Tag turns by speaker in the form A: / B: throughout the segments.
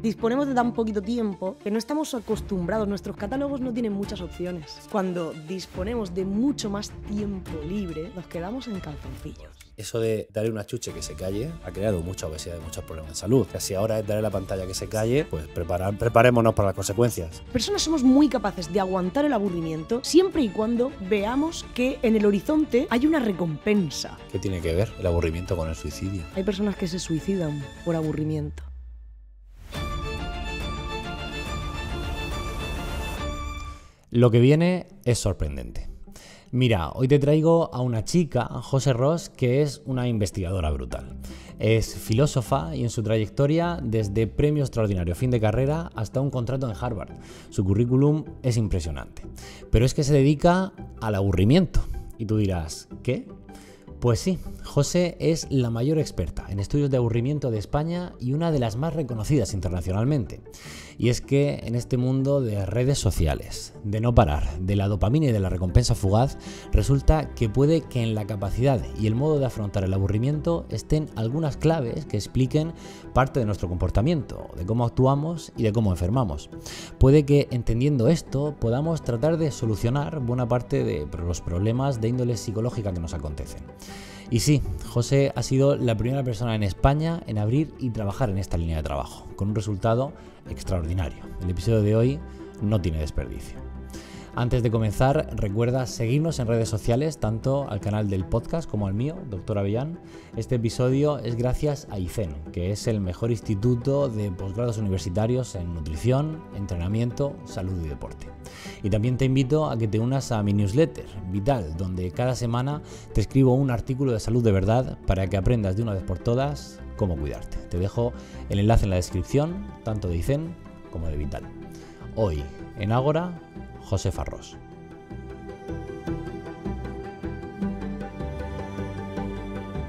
A: Disponemos de tan poquito tiempo que no estamos acostumbrados, nuestros catálogos no tienen muchas opciones. Cuando disponemos de mucho más tiempo libre, nos quedamos en calzoncillos.
B: Eso de darle una chuche que se calle ha creado mucha obesidad y muchos problemas de salud. Si ahora es darle la pantalla que se calle, pues preparémonos para las consecuencias.
A: Personas somos muy capaces de aguantar el aburrimiento siempre y cuando veamos que en el horizonte hay una recompensa.
B: ¿Qué tiene que ver el aburrimiento con el suicidio?
A: Hay personas que se suicidan por aburrimiento.
C: Lo que viene es sorprendente. Mira, hoy te traigo a una chica, José Ros, que es una investigadora brutal. Es filósofa y en su trayectoria, desde premio extraordinario fin de carrera hasta un contrato en Harvard. Su currículum es impresionante. Pero es que se dedica al aburrimiento. Y tú dirás, ¿qué? Pues sí, José es la mayor experta en estudios de aburrimiento de España y una de las más reconocidas internacionalmente. Y es que en este mundo de redes sociales, de no parar, de la dopamina y de la recompensa fugaz, resulta que puede que en la capacidad y el modo de afrontar el aburrimiento estén algunas claves que expliquen parte de nuestro comportamiento, de cómo actuamos y de cómo enfermamos. Puede que entendiendo esto podamos tratar de solucionar buena parte de los problemas de índole psicológica que nos acontecen. Y sí, José ha sido la primera persona en España en abrir y trabajar en esta línea de trabajo, con un resultado extraordinario. El episodio de hoy no tiene desperdicio. Antes de comenzar, recuerda seguirnos en redes sociales, tanto al canal del podcast como al mío, Dr. Avellán. Este episodio es gracias a ICEN, que es el mejor instituto de posgrados universitarios en nutrición, entrenamiento, salud y deporte. Y también te invito a que te unas a mi newsletter, Vital, donde cada semana te escribo un artículo de salud de verdad para que aprendas de una vez por todas cómo cuidarte. Te dejo el enlace en la descripción, tanto de ICEN como de Vital. Hoy, en Ágora, Josefa Ros.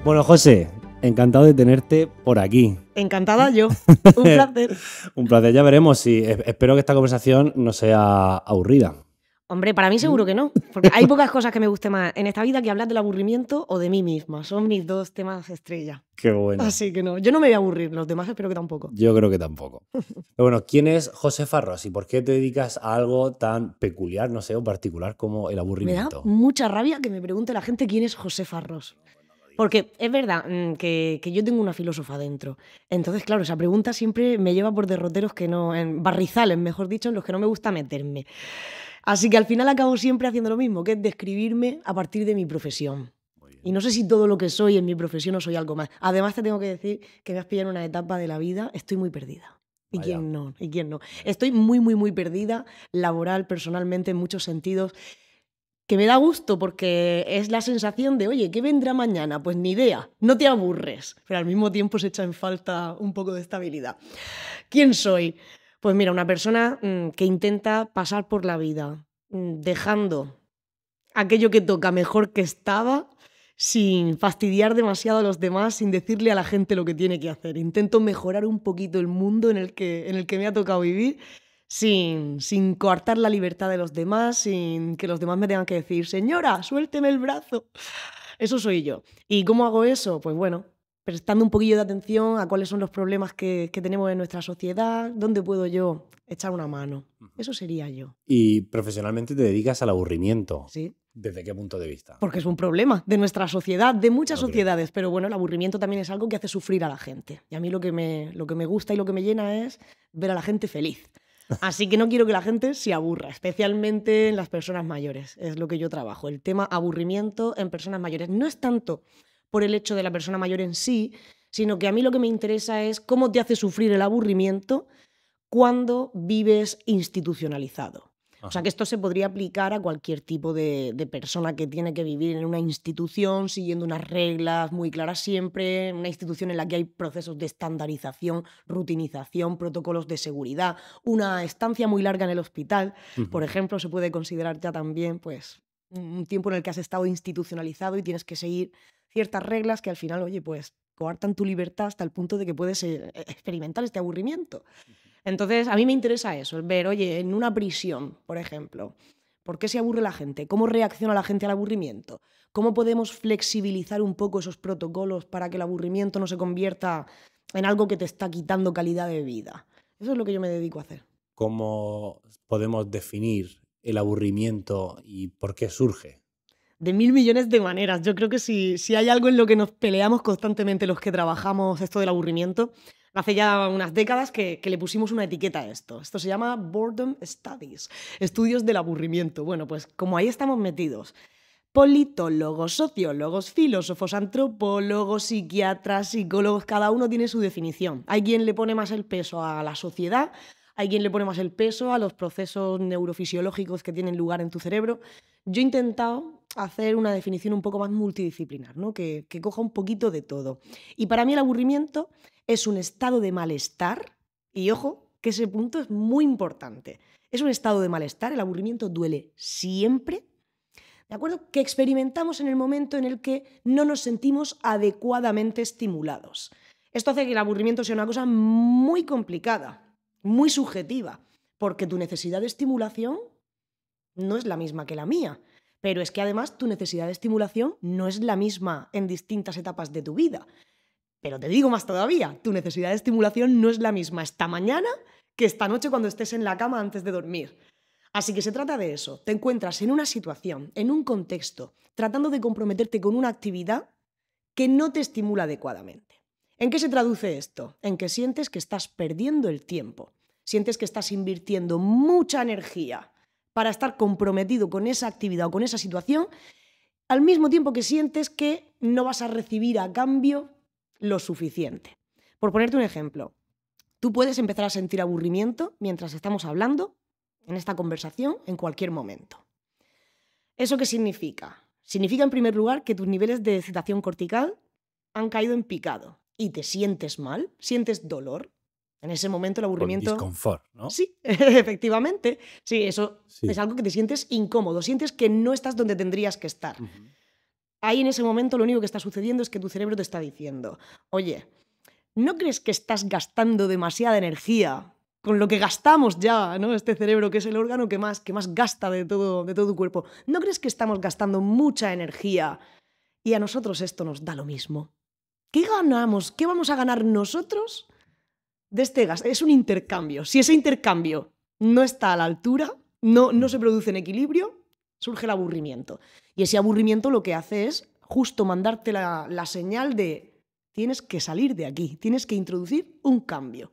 B: Bueno, José, encantado de tenerte por aquí.
A: Encantada yo. Un placer.
B: Un placer, ya veremos si espero que esta conversación no sea aburrida.
A: Hombre, para mí seguro que no, porque hay pocas cosas que me guste más en esta vida que hablar del aburrimiento o de mí misma. Son mis dos temas estrella.
B: Qué bueno.
A: Así que no, yo no me voy a aburrir, los demás espero que tampoco.
B: Yo creo que tampoco. Pero bueno, ¿quién es Josefa Ros y por qué te dedicas a algo tan peculiar, no sé, o particular como el aburrimiento?
A: Me da mucha rabia que me pregunte la gente quién es Josefa Ros. Porque es verdad que yo tengo una filósofa dentro. Entonces, claro, esa pregunta siempre me lleva por derroteros que no, en barrizales, mejor dicho, en los que no me gusta meterme. Así que al final acabo siempre haciendo lo mismo, que es describirme a partir de mi profesión. Y no sé si todo lo que soy en mi profesión o soy algo más. Además te tengo que decir que me has pillado en una etapa de la vida, estoy muy perdida. ¿Y quién no? ¿Y quién no? Estoy muy, muy, muy perdida, laboral, personalmente, en muchos sentidos, que me da gusto porque es la sensación de, oye, ¿qué vendrá mañana? Pues ni idea, no te aburres, pero al mismo tiempo se echa en falta un poco de estabilidad. ¿Quién soy? Pues mira, una persona que intenta pasar por la vida dejando aquello que toca mejor que estaba, sin fastidiar demasiado a los demás, sin decirle a la gente lo que tiene que hacer. Intento mejorar un poquito el mundo en el que me ha tocado vivir, sin coartar la libertad de los demás, sin que los demás me tengan que decir, señora, suélteme el brazo. Eso soy yo. ¿Y cómo hago eso? Pues bueno, prestando un poquillo de atención a cuáles son los problemas que tenemos en nuestra sociedad, dónde puedo yo echar una mano. Eso sería yo.
B: Y profesionalmente te dedicas al aburrimiento.
A: Sí.
B: ¿Desde qué punto de vista?
A: Porque es un problema de nuestra sociedad, de muchas sociedades, pero bueno, el aburrimiento también es algo que hace sufrir a la gente. Y a mí lo que me gusta y lo que me llena es ver a la gente feliz. Así que no quiero que la gente se aburra, especialmente en las personas mayores. Es lo que yo trabajo, el tema aburrimiento en personas mayores. No es tanto por el hecho de la persona mayor en sí, sino que a mí lo que me interesa es cómo te hace sufrir el aburrimiento cuando vives institucionalizado. O sea, que esto se podría aplicar a cualquier tipo de persona que tiene que vivir en una institución siguiendo unas reglas muy claras siempre, una institución en la que hay procesos de estandarización, rutinización, protocolos de seguridad, una estancia muy larga en el hospital, por ejemplo, se puede considerar ya también pues, un tiempo en el que has estado institucionalizado y tienes que seguir ciertas reglas que al final, oye, pues coartan tu libertad hasta el punto de que puedes experimentar este aburrimiento. Entonces, a mí me interesa eso, el ver, oye, en una prisión, por ejemplo, ¿por qué se aburre la gente? ¿Cómo reacciona la gente al aburrimiento? ¿Cómo podemos flexibilizar un poco esos protocolos para que el aburrimiento no se convierta en algo que te está quitando calidad de vida? Eso es lo que yo me dedico a hacer.
B: ¿Cómo podemos definir el aburrimiento y por qué surge?
A: De 1000 millones de maneras. Yo creo que si hay algo en lo que nos peleamos constantemente los que trabajamos esto del aburrimiento, hace ya unas décadas que le pusimos una etiqueta a esto. Esto se llama Boredom Studies, estudios del aburrimiento. Bueno, pues como ahí estamos metidos, politólogos, sociólogos, filósofos, antropólogos, psiquiatras, psicólogos, cada uno tiene su definición. Hay quien le pone más el peso a la sociedad, hay quien le pone más el peso a los procesos neurofisiológicos que tienen lugar en tu cerebro. Yo he intentado hacer una definición un poco más multidisciplinar, ¿no? que coja un poquito de todo. Y para mí el aburrimiento es un estado de malestar, y ojo, que ese punto es muy importante. Es un estado de malestar, el aburrimiento duele siempre, ¿de acuerdo? Que experimentamos en el momento en el que no nos sentimos adecuadamente estimulados. Esto hace que el aburrimiento sea una cosa muy complicada, muy subjetiva, porque tu necesidad de estimulación no es la misma que la mía, pero es que además tu necesidad de estimulación no es la misma en distintas etapas de tu vida. Pero te digo más todavía, tu necesidad de estimulación no es la misma esta mañana que esta noche cuando estés en la cama antes de dormir. Así que se trata de eso, te encuentras en una situación, en un contexto, tratando de comprometerte con una actividad que no te estimula adecuadamente. ¿En qué se traduce esto? En que sientes que estás perdiendo el tiempo, sientes que estás invirtiendo mucha energía para estar comprometido con esa actividad o con esa situación, al mismo tiempo que sientes que no vas a recibir a cambio lo suficiente. Por ponerte un ejemplo, tú puedes empezar a sentir aburrimiento mientras estamos hablando en esta conversación en cualquier momento. ¿Eso qué significa? Significa, en primer lugar, que tus niveles de excitación cortical han caído en picado y te sientes mal, sientes dolor. En ese momento el aburrimiento...
B: Por disconfort, ¿no?
A: Sí, efectivamente. Sí, eso
B: Sí.
A: es algo que te sientes incómodo, sientes que no estás donde tendrías que estar. Ahí en ese momento lo único que está sucediendo es que tu cerebro te está diciendo: oye, ¿no crees que estás gastando demasiada energía con lo que gastamos ya, ¿no? Este cerebro, que es el órgano que más gasta de todo tu cuerpo? ¿No crees que estamos gastando mucha energía y a nosotros esto nos da lo mismo? ¿Qué ganamos? ¿Qué vamos a ganar nosotros de este gasto? Es un intercambio. Si ese intercambio no está a la altura, no se produce en equilibrio, surge el aburrimiento. Y ese aburrimiento lo que hace es justo mandarte la señal de: tienes que salir de aquí, tienes que introducir un cambio.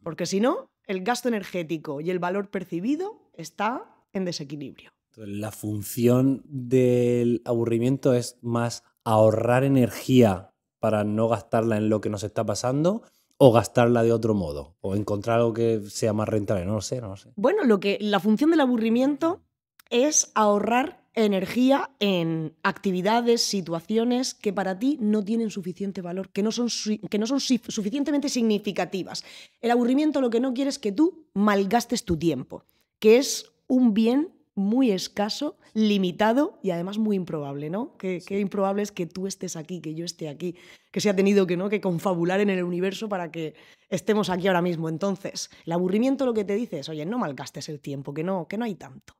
A: Porque si no, el gasto energético y el valor percibido está en desequilibrio.
B: Entonces, la función del aburrimiento es más ahorrar energía para no gastarla en lo que nos está pasando, o gastarla de otro modo, o encontrar algo que sea más rentable. No lo sé.
A: Bueno, la función del aburrimiento es ahorrar energía en actividades, situaciones que para ti no tienen suficiente valor, que no son suficientemente significativas. El aburrimiento lo que no quiere es que tú malgastes tu tiempo, que es un bien muy escaso, limitado y además muy improbable, ¿no? Qué improbable es que tú estés aquí, que yo esté aquí, que se ha tenido que confabular en el universo para que estemos aquí ahora mismo. Entonces, el aburrimiento lo que te dice es: oye, no malgastes el tiempo, que no hay tanto.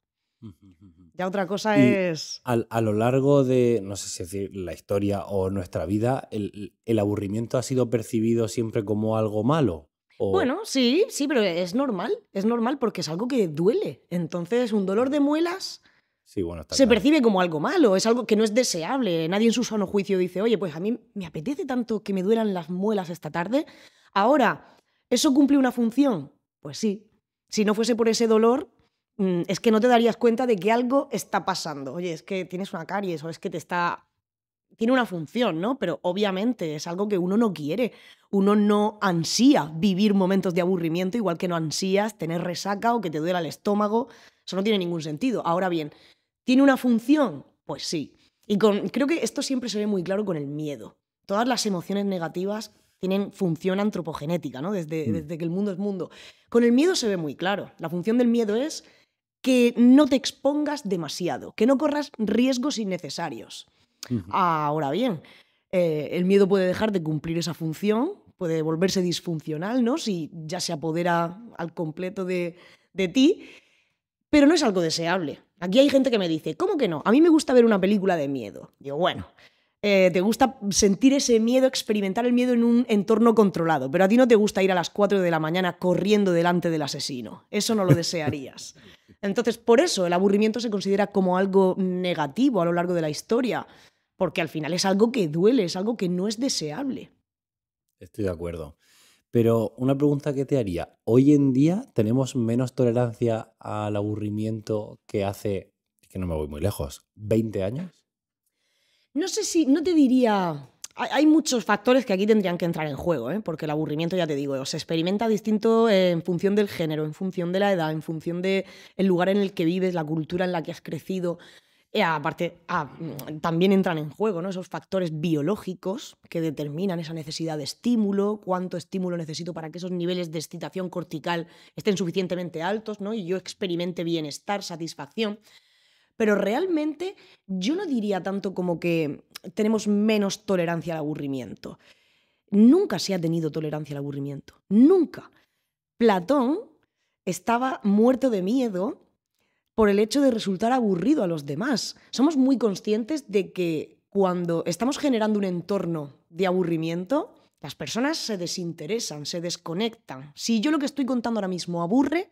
A: Ya otra cosa
B: Y
A: es...
B: a lo largo de, no sé si decir, la historia o nuestra vida, ¿el aburrimiento ha sido percibido siempre como algo malo?
A: Bueno, sí, pero es normal porque es algo que duele. Entonces, un dolor de muelas
B: Sí, bueno, está
A: se
B: claro.
A: percibe como algo malo, es algo que no es deseable. Nadie en su sano juicio dice: oye, pues a mí me apetece tanto que me duelan las muelas esta tarde. Ahora, ¿eso cumple una función? Pues sí. Si no fuese por ese dolor, es que no te darías cuenta de que algo está pasando. Oye, es que tienes una caries o es que tiene una función, ¿no? Pero obviamente es algo que uno no quiere. Uno no ansía vivir momentos de aburrimiento, igual que no ansías tener resaca o que te duela el estómago. Eso no tiene ningún sentido. Ahora bien, ¿tiene una función? Pues sí. Y creo que esto siempre se ve muy claro con el miedo. Todas las emociones negativas tienen función antropogenética, ¿no? Desde que el mundo es mundo. Con el miedo se ve muy claro. La función del miedo es que no te expongas demasiado, que no corras riesgos innecesarios. Ahora bien, el miedo puede dejar de cumplir esa función, puede volverse disfuncional, ¿no? Si ya se apodera al completo de ti, pero no es algo deseable. Aquí hay gente que me dice: ¿cómo que no? A mí me gusta ver una película de miedo. Digo, bueno, Te gusta sentir ese miedo, experimentar el miedo en un entorno controlado, pero a ti no te gusta ir a las 4 de la mañana corriendo delante del asesino. Eso no lo desearías. Entonces, por eso el aburrimiento se considera como algo negativo a lo largo de la historia, porque al final es algo que duele, es algo que no es deseable.
B: Estoy de acuerdo. Pero una pregunta que te haría. ¿Hoy en día tenemos menos tolerancia al aburrimiento que hace, que no me voy muy lejos, 20 años?
A: No sé si, no te diría... Hay muchos factores que aquí tendrían que entrar en juego, ¿eh? Porque el aburrimiento, ya te digo, se experimenta distinto en función del género, en función de la edad, en función del lugar en el que vives, la cultura en la que has crecido. Aparte, también entran en juego, ¿no? Esos factores biológicos que determinan esa necesidad de estímulo, cuánto estímulo necesito para que esos niveles de excitación cortical estén suficientemente altos, ¿no? Y yo experimente bienestar, satisfacción. Pero realmente yo no diría tanto como que tenemos menos tolerancia al aburrimiento. Nunca se ha tenido tolerancia al aburrimiento. Nunca. Platón estaba muerto de miedo por el hecho de resultar aburrido a los demás. Somos muy conscientes de que cuando estamos generando un entorno de aburrimiento, las personas se desinteresan, se desconectan. Si yo lo que estoy contando ahora mismo aburre,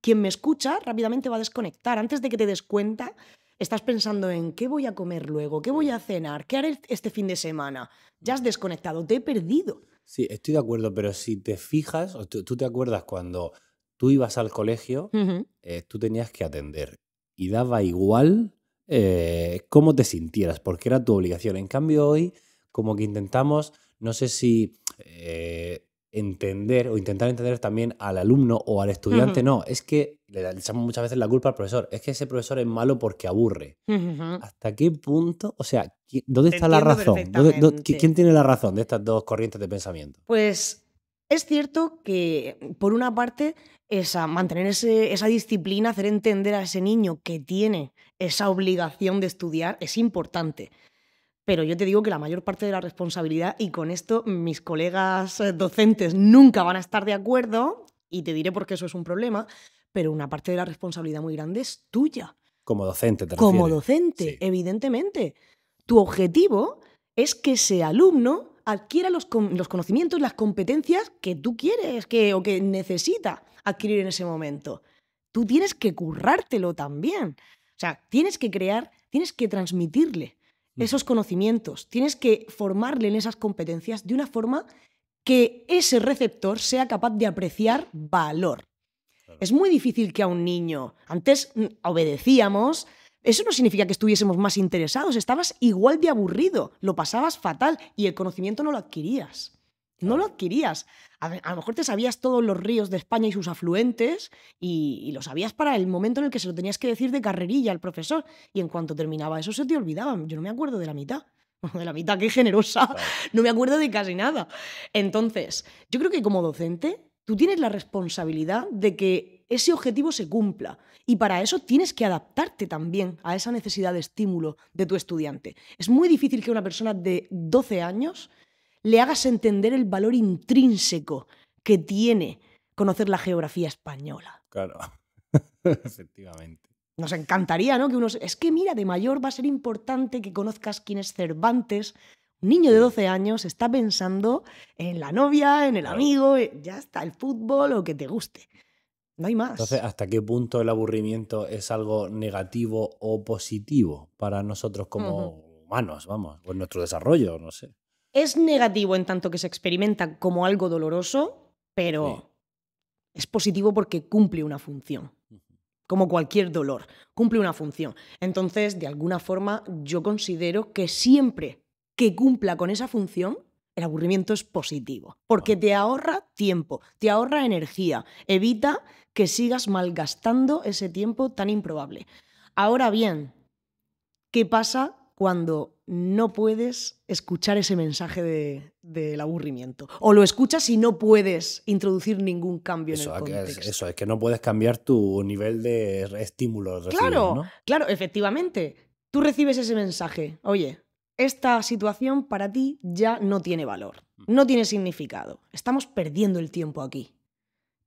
A: quien me escucha rápidamente va a desconectar. Antes de que te des cuenta, estás pensando en qué voy a comer luego, qué voy a cenar, qué haré este fin de semana. Ya has desconectado, te he perdido.
B: Sí, estoy de acuerdo, pero si te fijas, o tú te acuerdas cuando tú ibas al colegio, tú tenías que atender y daba igual cómo te sintieras, porque era tu obligación. En cambio hoy, como que intentamos, no sé si entender o intentar entender también al alumno o al estudiante, no, es que le echamos muchas veces la culpa al profesor, es que ese profesor es malo porque aburre. ¿Hasta qué punto? O sea, ¿dónde está la razón? ¿Quién tiene la razón de estas dos corrientes de pensamiento?
A: Pues es cierto que, por una parte, mantener esa disciplina, hacer entender a ese niño que tiene esa obligación de estudiar, es importante. Pero yo te digo que la mayor parte de la responsabilidad, y con esto mis colegas docentes nunca van a estar de acuerdo, y te diré por qué eso es un problema, pero una parte de la responsabilidad muy grande es tuya.
B: Como docente, ¿te refieres?
A: Como docente, sí. Evidentemente. Tu objetivo es que ese alumno adquiera los conocimientos, las competencias que tú quieres o que necesita adquirir en ese momento. Tú tienes que currártelo también. O sea, tienes que transmitirle esos conocimientos, tienes que formarle en esas competencias de una forma que ese receptor sea capaz de apreciar valor. Claro. Es muy difícil que a un niño, antes obedecíamos, eso no significa que estuviésemos más interesados, estabas igual de aburrido, lo pasabas fatal y el conocimiento no lo adquirías. No lo adquirías. A lo mejor te sabías todos los ríos de España y sus afluentes y lo sabías para el momento en el que se lo tenías que decir de carrerilla al profesor. Y en cuanto terminaba eso se te olvidaba. Yo no me acuerdo de la mitad. De la mitad, qué generosa. Claro. No me acuerdo de casi nada. Entonces, yo creo que como docente tú tienes la responsabilidad de que ese objetivo se cumpla. Y para eso tienes que adaptarte también a esa necesidad de estímulo de tu estudiante. Es muy difícil que una persona de 12 años le hagas entender el valor intrínseco que tiene conocer la geografía española.
B: Claro, efectivamente.
A: Nos encantaría, ¿no? Es que mira, de mayor va a ser importante que conozcas quién es Cervantes. Un niño de 12 años está pensando en la novia, en el amigo, ya está, el fútbol o que te guste. No hay más.
B: Entonces, ¿hasta qué punto el aburrimiento es algo negativo o positivo para nosotros como humanos, vamos, o en nuestro desarrollo, no sé?
A: Es negativo en tanto que se experimenta como algo doloroso, pero es positivo porque cumple una función. Como cualquier dolor, cumple una función. Entonces, de alguna forma, yo considero que siempre que cumpla con esa función, el aburrimiento es positivo. Porque te ahorra tiempo, te ahorra energía, evita que sigas malgastando ese tiempo tan improbable. Ahora bien, ¿qué pasa cuando no puedes escuchar ese mensaje del aburrimiento? O lo escuchas y no puedes introducir ningún cambio en el contexto.
B: Eso es que no puedes cambiar tu nivel de estímulo.
A: Claro,
B: ¿no?
A: Claro, efectivamente. Tú recibes ese mensaje. Oye, esta situación para ti ya no tiene valor, no tiene significado. Estamos perdiendo el tiempo aquí.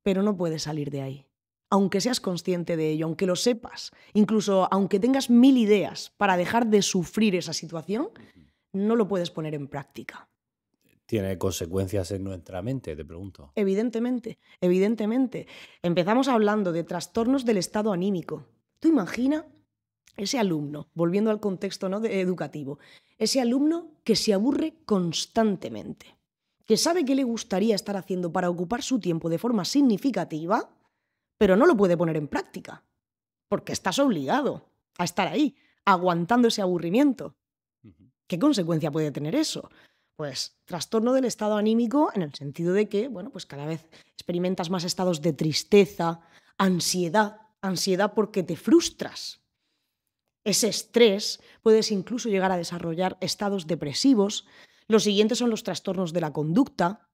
A: Pero no puedes salir de ahí. Aunque seas consciente de ello, aunque lo sepas, incluso aunque tengas 1000 ideas para dejar de sufrir esa situación, no lo puedes poner en práctica.
B: ¿Tiene consecuencias en nuestra mente? Te pregunto.
A: Evidentemente, evidentemente. Empezamos hablando de trastornos del estado anímico. Tú imagina ese alumno, volviendo al contexto, ¿no?, educativo, ese alumno que se aburre constantemente, que sabe qué le gustaría estar haciendo para ocupar su tiempo de forma significativa, pero no lo puede poner en práctica, porque estás obligado a estar ahí, aguantando ese aburrimiento. ¿Qué consecuencia puede tener eso? Pues trastorno del estado anímico en el sentido de que, bueno, pues cada vez experimentas más estados de tristeza, ansiedad porque te frustras. Ese estrés puedes incluso llegar a desarrollar estados depresivos. Los siguientes son los trastornos de la conducta.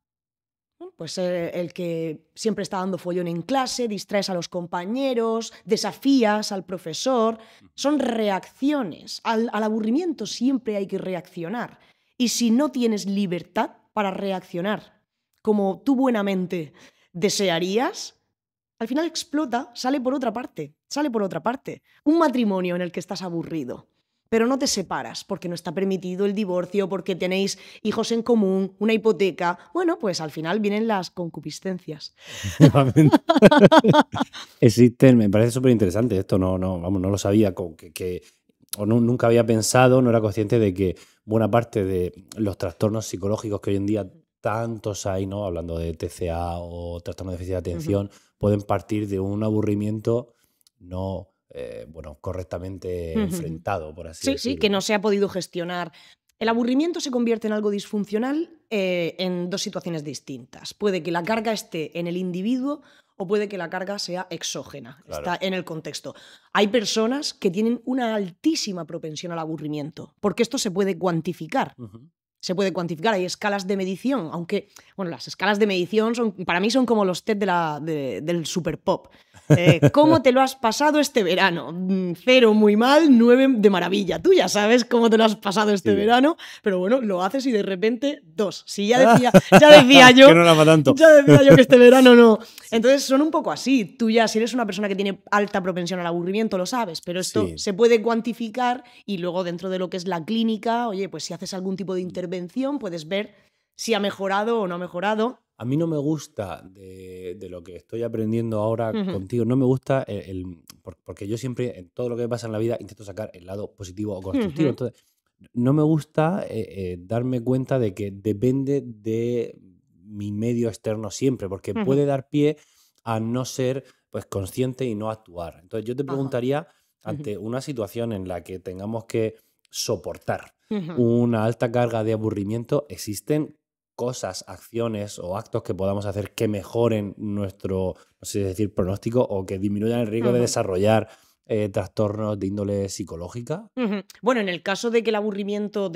A: Pues el que siempre está dando follón en clase, distraes a los compañeros, desafías al profesor. Son reacciones. Al aburrimiento siempre hay que reaccionar. Y si no tienes libertad para reaccionar como tú buenamente desearías, al final explota, sale por otra parte. Un matrimonio en el que estás aburrido, pero no te separas porque no está permitido el divorcio, porque tenéis hijos en común, una hipoteca. Bueno, pues al final vienen las concupiscencias.
B: Existen, me parece súper interesante esto, no lo sabía, nunca había pensado, no era consciente de que buena parte de los trastornos psicológicos que hoy en día tantos hay, ¿no?, hablando de TCA o trastorno de déficit de atención, pueden partir de un aburrimiento no correctamente enfrentado, por así decirlo.
A: Sí, que no se ha podido gestionar. El aburrimiento se convierte en algo disfuncional en dos situaciones distintas. Puede que la carga esté en el individuo o puede que la carga sea exógena, claro, está en el contexto. Hay personas que tienen una altísima propensión al aburrimiento, porque esto se puede cuantificar. Se puede cuantificar, hay escalas de medición, aunque, bueno, las escalas de medición para mí son como los test del Super Pop. ¿Cómo te lo has pasado este verano? 0 muy mal, 9 de maravilla. Tú ya sabes cómo te lo has pasado este verano, pero bueno, lo haces y de repente 2. Si ya decía yo,
B: que no era para tanto.
A: Ya decía yo que este verano no. Entonces son un poco así. Tú ya, si eres una persona que tiene alta propensión al aburrimiento, lo sabes, pero esto se puede cuantificar y luego dentro de lo que es la clínica, oye, pues si haces algún tipo de intervención, puedes ver si ha mejorado o no ha mejorado.
B: A mí no me gusta de lo que estoy aprendiendo ahora contigo, no me gusta porque yo siempre, en todo lo que me pasa en la vida, intento sacar el lado positivo o constructivo. Entonces, no me gusta darme cuenta de que depende de mi medio externo siempre, porque puede dar pie a no ser pues consciente y no actuar. Entonces, yo te preguntaría, ante una situación en la que tengamos que soportar una alta carga de aburrimiento, ¿existen cosas, acciones o actos que podamos hacer que mejoren nuestro, no sé decir, pronóstico o que disminuyan el riesgo de desarrollar trastornos de índole psicológica?
A: Bueno, en el caso de que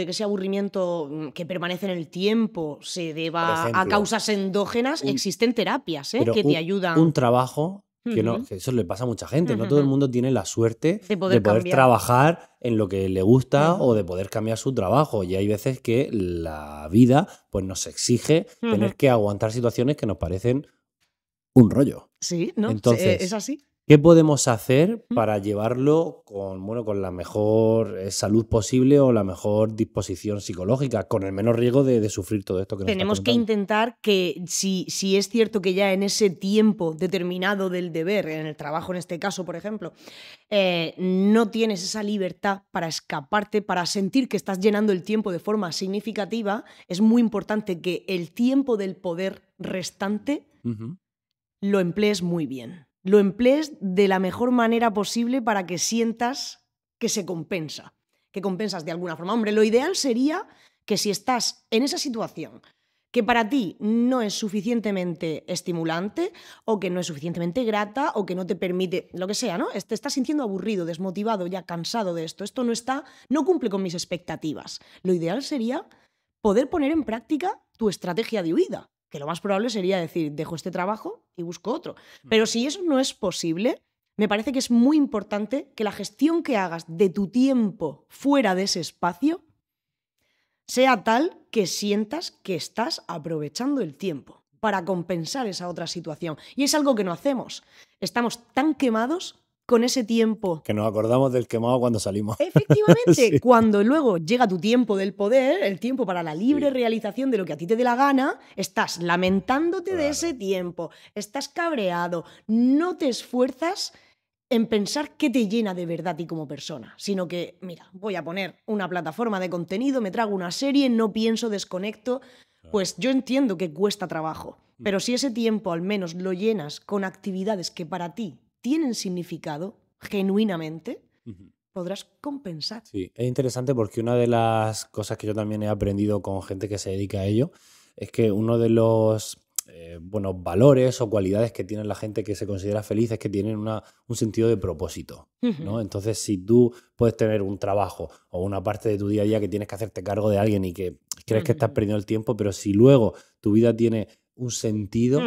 A: ese aburrimiento que permanece en el tiempo se deba a causas endógenas, existen terapias que te ayudan.
B: Un trabajo que eso le pasa a mucha gente. No todo el mundo tiene la suerte de poder trabajar en lo que le gusta o de poder cambiar su trabajo. Y hay veces que la vida pues, nos exige tener que aguantar situaciones que nos parecen un rollo.
A: Sí, ¿no?
B: Entonces,
A: es así.
B: ¿Qué podemos hacer para llevarlo con la mejor salud posible o la mejor disposición psicológica, con el menor riesgo de sufrir todo esto que nos está
A: Tenemos que intentar que, si es cierto que ya en ese tiempo determinado del deber, en el trabajo en este caso, por ejemplo, no tienes esa libertad para escaparte, para sentir que estás llenando el tiempo de forma significativa, es muy importante que el tiempo del poder restante lo emplees muy bien. Lo emplees de la mejor manera posible para que sientas que se compensa, que compensas de alguna forma. Hombre, lo ideal sería que si estás en esa situación que para ti no es suficientemente estimulante o que no es suficientemente grata o que no te permite, lo que sea, ¿no? Te estás sintiendo aburrido, desmotivado, ya cansado de esto. Esto no cumple con mis expectativas. Lo ideal sería poder poner en práctica tu estrategia de huida. Que lo más probable sería decir, dejo este trabajo y busco otro. Pero si eso no es posible, me parece que es muy importante que la gestión que hagas de tu tiempo fuera de ese espacio sea tal que sientas que estás aprovechando el tiempo para compensar esa otra situación. Y es algo que no hacemos. Estamos tan quemados con ese tiempo.
B: Que nos acordamos del quemado cuando salimos.
A: Efectivamente,
B: Sí.
A: cuando luego llega tu tiempo del poder, el tiempo para la libre realización de lo que a ti te dé la gana, estás lamentándote de
B: Claro.
A: ese tiempo, estás cabreado, no te esfuerzas en pensar qué te llena de verdad a ti como persona, sino que, mira, voy a poner una plataforma de contenido, me trago una serie, no pienso, desconecto. Pues yo entiendo que cuesta trabajo, pero si ese tiempo al menos lo llenas con actividades que para ti tienen significado, genuinamente, podrás compensar.
B: Sí, es interesante porque una de las cosas que yo también he aprendido con gente que se dedica a ello es que uno de los valores o cualidades que tiene la gente que se considera feliz es que tienen un sentido de propósito, ¿no? Entonces, si tú puedes tener un trabajo o una parte de tu día a día que tienes que hacerte cargo de alguien y que crees que estás perdiendo el tiempo, pero si luego tu vida tiene un sentido,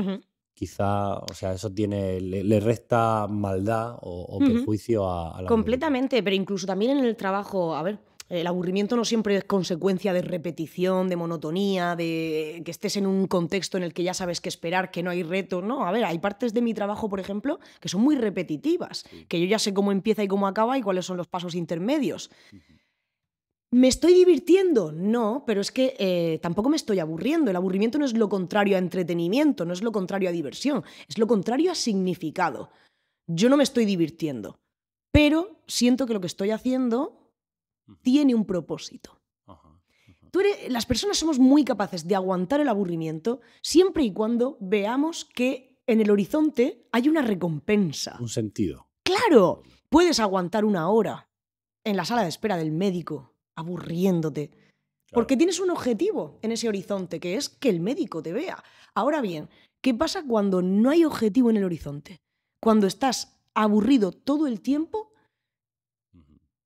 B: quizá, o sea, eso le resta maldad o perjuicio a la
A: Completamente, pero incluso también en el trabajo, a ver, el aburrimiento no siempre es consecuencia de repetición, de monotonía, de que estés en un contexto en el que ya sabes qué esperar, que no hay retos, ¿no? A ver, hay partes de mi trabajo, por ejemplo, que son muy repetitivas, que yo ya sé cómo empieza y cómo acaba y cuáles son los pasos intermedios. ¿Me estoy divirtiendo? No, pero es que tampoco me estoy aburriendo. El aburrimiento no es lo contrario a entretenimiento, no es lo contrario a diversión, es lo contrario a significado. Yo no me estoy divirtiendo, pero siento que lo que estoy haciendo tiene un propósito. Las personas somos muy capaces de aguantar el aburrimiento siempre y cuando veamos que en el horizonte hay una recompensa.
B: Un sentido.
A: ¡Claro! Puedes aguantar una hora en la sala de espera del médico aburriéndote. Porque tienes un objetivo en ese horizonte, que es que el médico te vea. Ahora bien, ¿qué pasa cuando no hay objetivo en el horizonte? Cuando estás aburrido todo el tiempo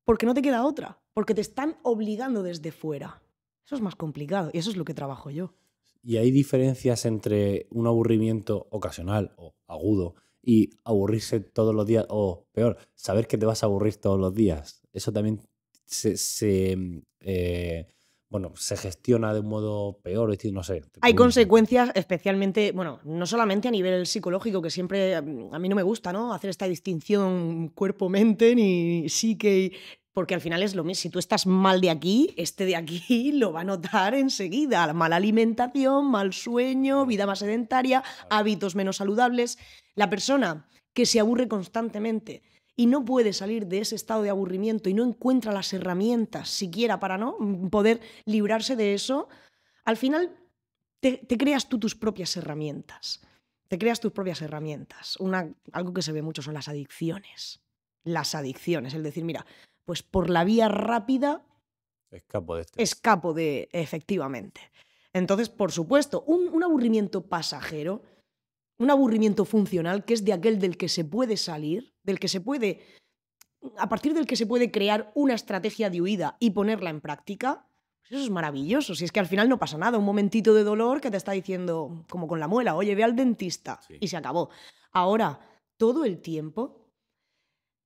A: porque no te queda otra, porque te están obligando desde fuera. Eso es más complicado y eso es lo que trabajo yo.
B: ¿Y hay diferencias entre un aburrimiento ocasional o agudo y aburrirse todos los días? O peor, saber que te vas a aburrir todos los días. Eso también se gestiona de un modo peor, no sé.
A: Hay consecuencias especialmente, bueno, no solamente a nivel psicológico, que siempre a mí no me gusta, ¿no? Hacer esta distinción cuerpo-mente ni psique, porque al final es lo mismo. Si tú estás mal de aquí, este de aquí lo va a notar enseguida. Mala alimentación, mal sueño, vida más sedentaria, hábitos menos saludables. La persona que se aburre constantemente y no puede salir de ese estado de aburrimiento y no encuentra las herramientas siquiera para no poder librarse de eso, al final te creas tú tus propias herramientas. Te creas tus propias herramientas. Algo que se ve mucho son las adicciones. Las adicciones, es decir, mira, pues por la vía rápida escapo de efectivamente. Entonces, por supuesto, un aburrimiento pasajero, un aburrimiento funcional, que es de aquel del que se puede salir, a partir del que se puede crear una estrategia de huida y ponerla en práctica, pues eso es maravilloso. Si es que al final no pasa nada, un momentito de dolor que te está diciendo, como con la muela, oye, ve al dentista, y se acabó. Ahora, todo el tiempo,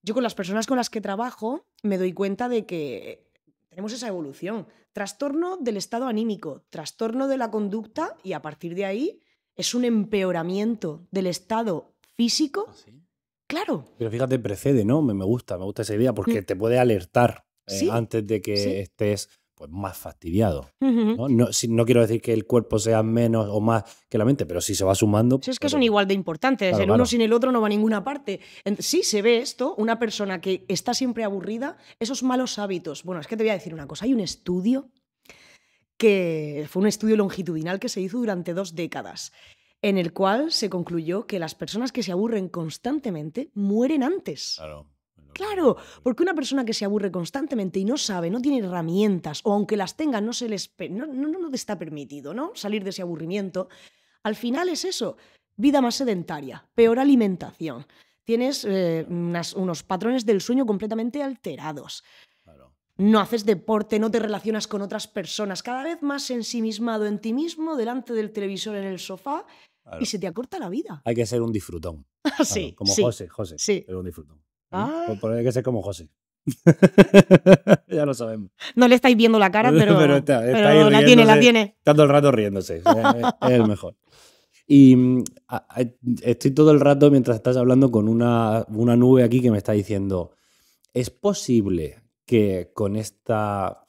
A: yo con las personas con las que trabajo me doy cuenta de que tenemos esa evolución. Trastorno del estado anímico, trastorno de la conducta, y a partir de ahí es un empeoramiento del estado físico.
B: ¿Ah, sí?
A: Claro.
B: Pero fíjate, precede, ¿no? Me gusta esa idea porque te puede alertar antes de que estés pues, más fastidiado. ¿No? No quiero decir que el cuerpo sea menos o más que la mente, pero si se va sumando...
A: Si es que son igual de importantes, claro, uno sin el otro no va a ninguna parte. Sí se ve esto, una persona que está siempre aburrida, esos malos hábitos. Bueno, es que te voy a decir una cosa, hay un estudio que fue un estudio longitudinal que se hizo durante 2 décadas, en el cual se concluyó que las personas que se aburren constantemente mueren antes. Claro, porque una persona que se aburre constantemente y no sabe, no tiene herramientas, o aunque las tenga, no te está permitido, ¿no? Salir de ese aburrimiento. Al final es eso, vida más sedentaria, peor alimentación. Tienes unos patrones del sueño completamente alterados. No haces deporte, no te relacionas con otras personas, cada vez más ensimismado en ti mismo, delante del televisor en el sofá, y se te acorta la vida.
B: Hay que ser un disfrutón.
A: Sí,
B: como
A: sí,
B: José,
A: sí.
B: Pero un disfrutón. Hay que ser como José. Ya lo sabemos.
A: No le estáis viendo la cara, pero
B: está
A: la tiene.
B: Está todo el rato riéndose. Es el mejor. Y estoy todo el rato mientras estás hablando con una nube aquí que me está diciendo, ¿es posible que con esta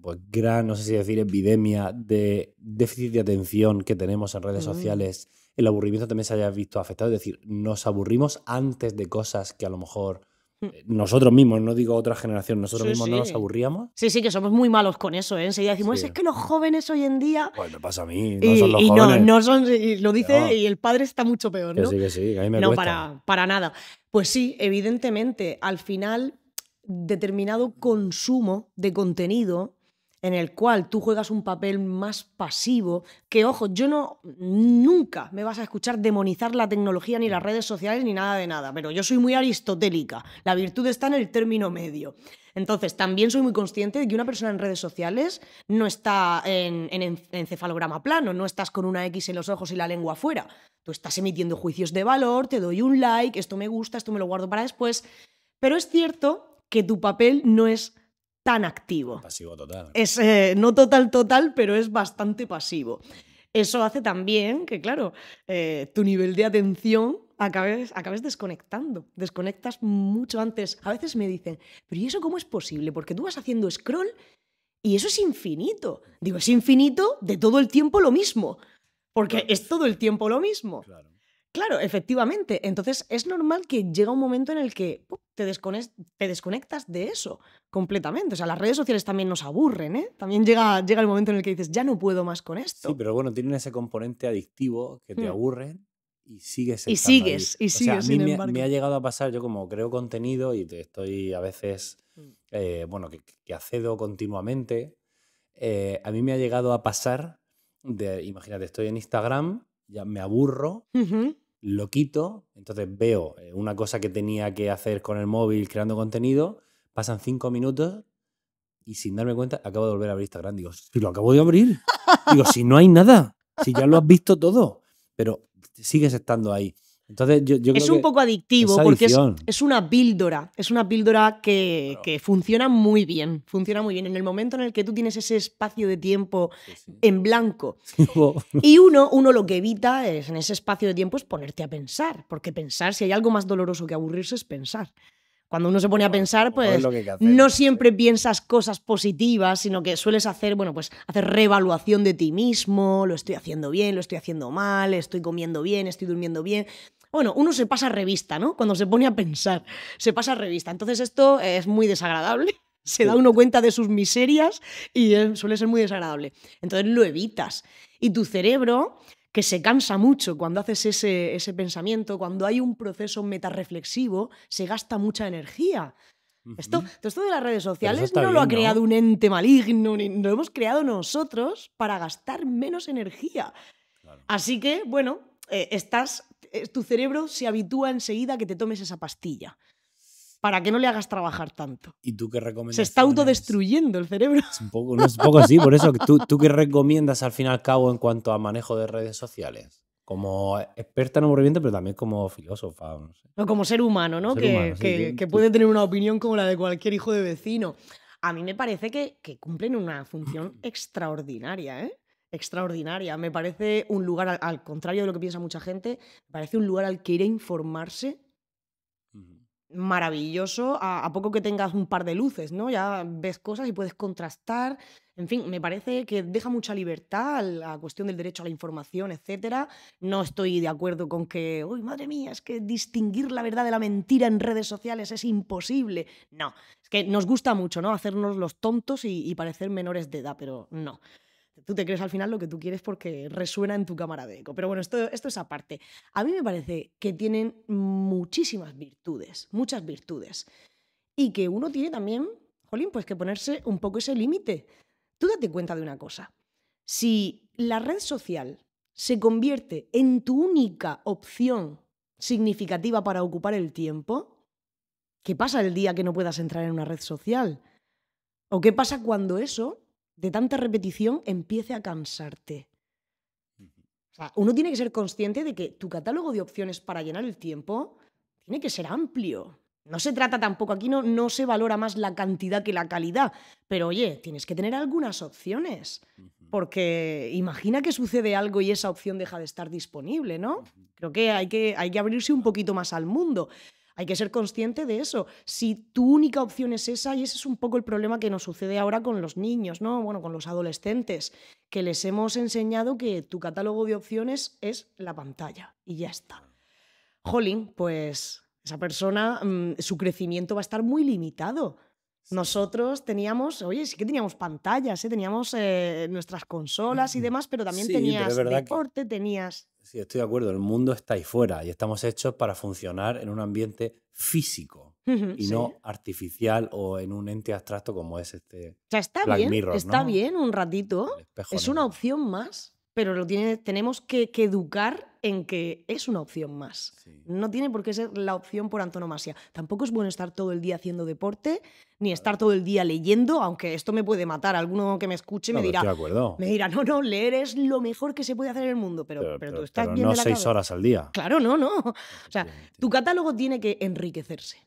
B: pues, gran, no sé si decir, epidemia de déficit de atención que tenemos en redes sociales, el aburrimiento también se haya visto afectado? Es decir, nos aburrimos antes de cosas que a lo mejor nosotros mismos, no digo otra generación, nosotros mismos no nos aburríamos.
A: Sí, que somos muy malos con eso, ¿eh? Enseguida decimos, es que los jóvenes hoy en día...
B: Pues me pasa a mí, no son los jóvenes.
A: No son, y lo dice y el padre está mucho peor, ¿no?
B: Que sí, que a mí me cuesta.
A: No, para nada. Pues sí, evidentemente, al final, determinado consumo de contenido en el cual tú juegas un papel más pasivo, que ojo, nunca me vas a escuchar demonizar la tecnología ni las redes sociales ni nada de nada, pero yo soy muy aristotélica, la virtud está en el término medio. Entonces, también soy muy consciente de que una persona en redes sociales no está en encefalograma plano, no estás con una X en los ojos y la lengua afuera. Tú estás emitiendo juicios de valor, te doy un like, esto me gusta, esto me lo guardo para después, pero es cierto que tu papel no es tan activo.
B: Pasivo total.
A: Es no total, pero es bastante pasivo. Eso hace también que, claro, tu nivel de atención acabes desconectando. Desconectas mucho antes. A veces me dicen, pero ¿y eso cómo es posible? Porque tú vas haciendo scroll y eso es infinito. Digo, es infinito de todo el tiempo lo mismo. Porque es todo el tiempo lo mismo. Claro, efectivamente. Entonces es normal que llega un momento en el que te desconectas de eso completamente. O sea, las redes sociales también nos aburren, ¿eh? También llega el momento en el que dices, ya no puedo más con esto.
B: Sí, pero bueno, tienen ese componente adictivo que te aburren y sigues
A: Y sigues,
B: a mí
A: sin embargo.
B: me ha llegado a pasar, yo como creo contenido y estoy a veces, bueno, que accedo continuamente, a mí me ha llegado a pasar imagínate, estoy en Instagram, ya me aburro, lo quito, entonces veo una cosa que tenía que hacer con el móvil creando contenido, pasan 5 minutos y sin darme cuenta acabo de volver a abrir Instagram. Digo, si lo acabo de abrir. Digo, si no hay nada, si ya lo has visto todo, pero sigues estando ahí. Entonces yo creo
A: es un poco adictivo porque es una píldora. Es una píldora que funciona muy bien. Funciona muy bien. En el momento en el que tú tienes ese espacio de tiempo en blanco y uno lo que evita en ese espacio de tiempo es ponerte a pensar. Porque pensar, si hay algo más doloroso que aburrirse, es pensar. Cuando uno se pone a pensar, pues no siempre piensas cosas positivas, sino que sueles hacer, bueno, pues hacer reevaluación de ti mismo, lo estoy haciendo bien, lo estoy haciendo mal, estoy comiendo bien, estoy durmiendo bien. Bueno, uno se pasa revista, ¿no? Cuando se pone a pensar, se pasa revista. Entonces esto es muy desagradable. Se da uno cuenta de sus miserias y suele ser muy desagradable. Entonces lo evitas. Y tu cerebro, que se cansa mucho cuando haces ese pensamiento, cuando hay un proceso metarreflexivo, se gasta mucha energía. Esto de las redes sociales no lo ha creado un ente maligno, ni lo hemos creado nosotros para gastar menos energía. Claro. Así que, bueno, tu cerebro se habitúa enseguida a que te tomes esa pastilla para que no le hagas trabajar tanto.
B: ¿Y tú qué recomiendas?
A: Se está autodestruyendo el cerebro.
B: Es un poco así, por eso. ¿Tú qué recomiendas al fin y al cabo en cuanto a manejo de redes sociales? Como experta en aburrimiento, pero también como filósofa. No sé.
A: O como ser humano, ¿no? Que puede tener una opinión como la de cualquier hijo de vecino. A mí me parece que cumplen una función extraordinaria, ¿eh? Extraordinaria. Me parece un lugar, al contrario de lo que piensa mucha gente, me parece un lugar al que ir a informarse maravilloso, a poco que tengas un par de luces, ¿no? Ya ves cosas y puedes contrastar. En fin, me parece que deja mucha libertad a la cuestión del derecho a la información, etcétera. No estoy de acuerdo con que, uy, madre mía, es que distinguir la verdad de la mentira en redes sociales es imposible. No, es que nos gusta mucho, ¿no? Hacernos los tontos y parecer menores de edad, pero no. Tú te crees al final lo que tú quieres porque resuena en tu cámara de eco. Pero bueno, esto es aparte. A mí me parece que tienen muchísimas virtudes, muchas virtudes. Y que uno tiene también, jolín, pues que ponerse un poco ese límite. Tú date cuenta de una cosa. Si la red social se convierte en tu única opción significativa para ocupar el tiempo, ¿qué pasa el día que no puedas entrar en una red social? ¿O qué pasa cuando eso, de tanta repetición, empiece a cansarte? O sea, uno tiene que ser consciente de que tu catálogo de opciones para llenar el tiempo tiene que ser amplio. No se trata tampoco, aquí no se valora más la cantidad que la calidad, pero oye, tienes que tener algunas opciones. porque imagina que sucede algo y esa opción deja de estar disponible, ¿no? Creo que hay que abrirse un poquito más al mundo. Hay que ser consciente de eso. Si tu única opción es esa, y ese es un poco el problema que nos sucede ahora con los niños, ¿no? Bueno, con los adolescentes, que les hemos enseñado que tu catálogo de opciones es la pantalla y ya está. Jolín, pues esa persona, su crecimiento va a estar muy limitado. Nosotros teníamos, oye, sí que teníamos pantallas, teníamos nuestras consolas y demás, pero también
B: Sí, pero
A: tenías
B: es verdad
A: deporte, tenías...
B: Sí, estoy de acuerdo. El mundo está ahí fuera y estamos hechos para funcionar en un ambiente físico y
A: Sí.
B: no artificial o en un ente abstracto como es este
A: O sea, está
B: Black
A: bien,
B: Mirror,
A: está
B: ¿no?
A: bien un ratito.
B: El espejo
A: Es una
B: negro.
A: opción más, pero tenemos que educar en que es una opción más.
B: Sí.
A: No tiene por qué ser la opción por antonomasia. Tampoco es bueno estar todo el día haciendo deporte, ni estar todo el día leyendo, aunque esto me puede matar. Alguno que me escuche
B: No,
A: me
B: pero
A: dirá,
B: estoy de acuerdo.
A: no, leer es lo mejor que se puede hacer en el mundo, pero tú estás bien
B: no
A: de la
B: 6
A: cabeza.
B: horas al día.
A: Claro, no. O sea,
B: Efectivamente.
A: tu catálogo tiene que enriquecerse.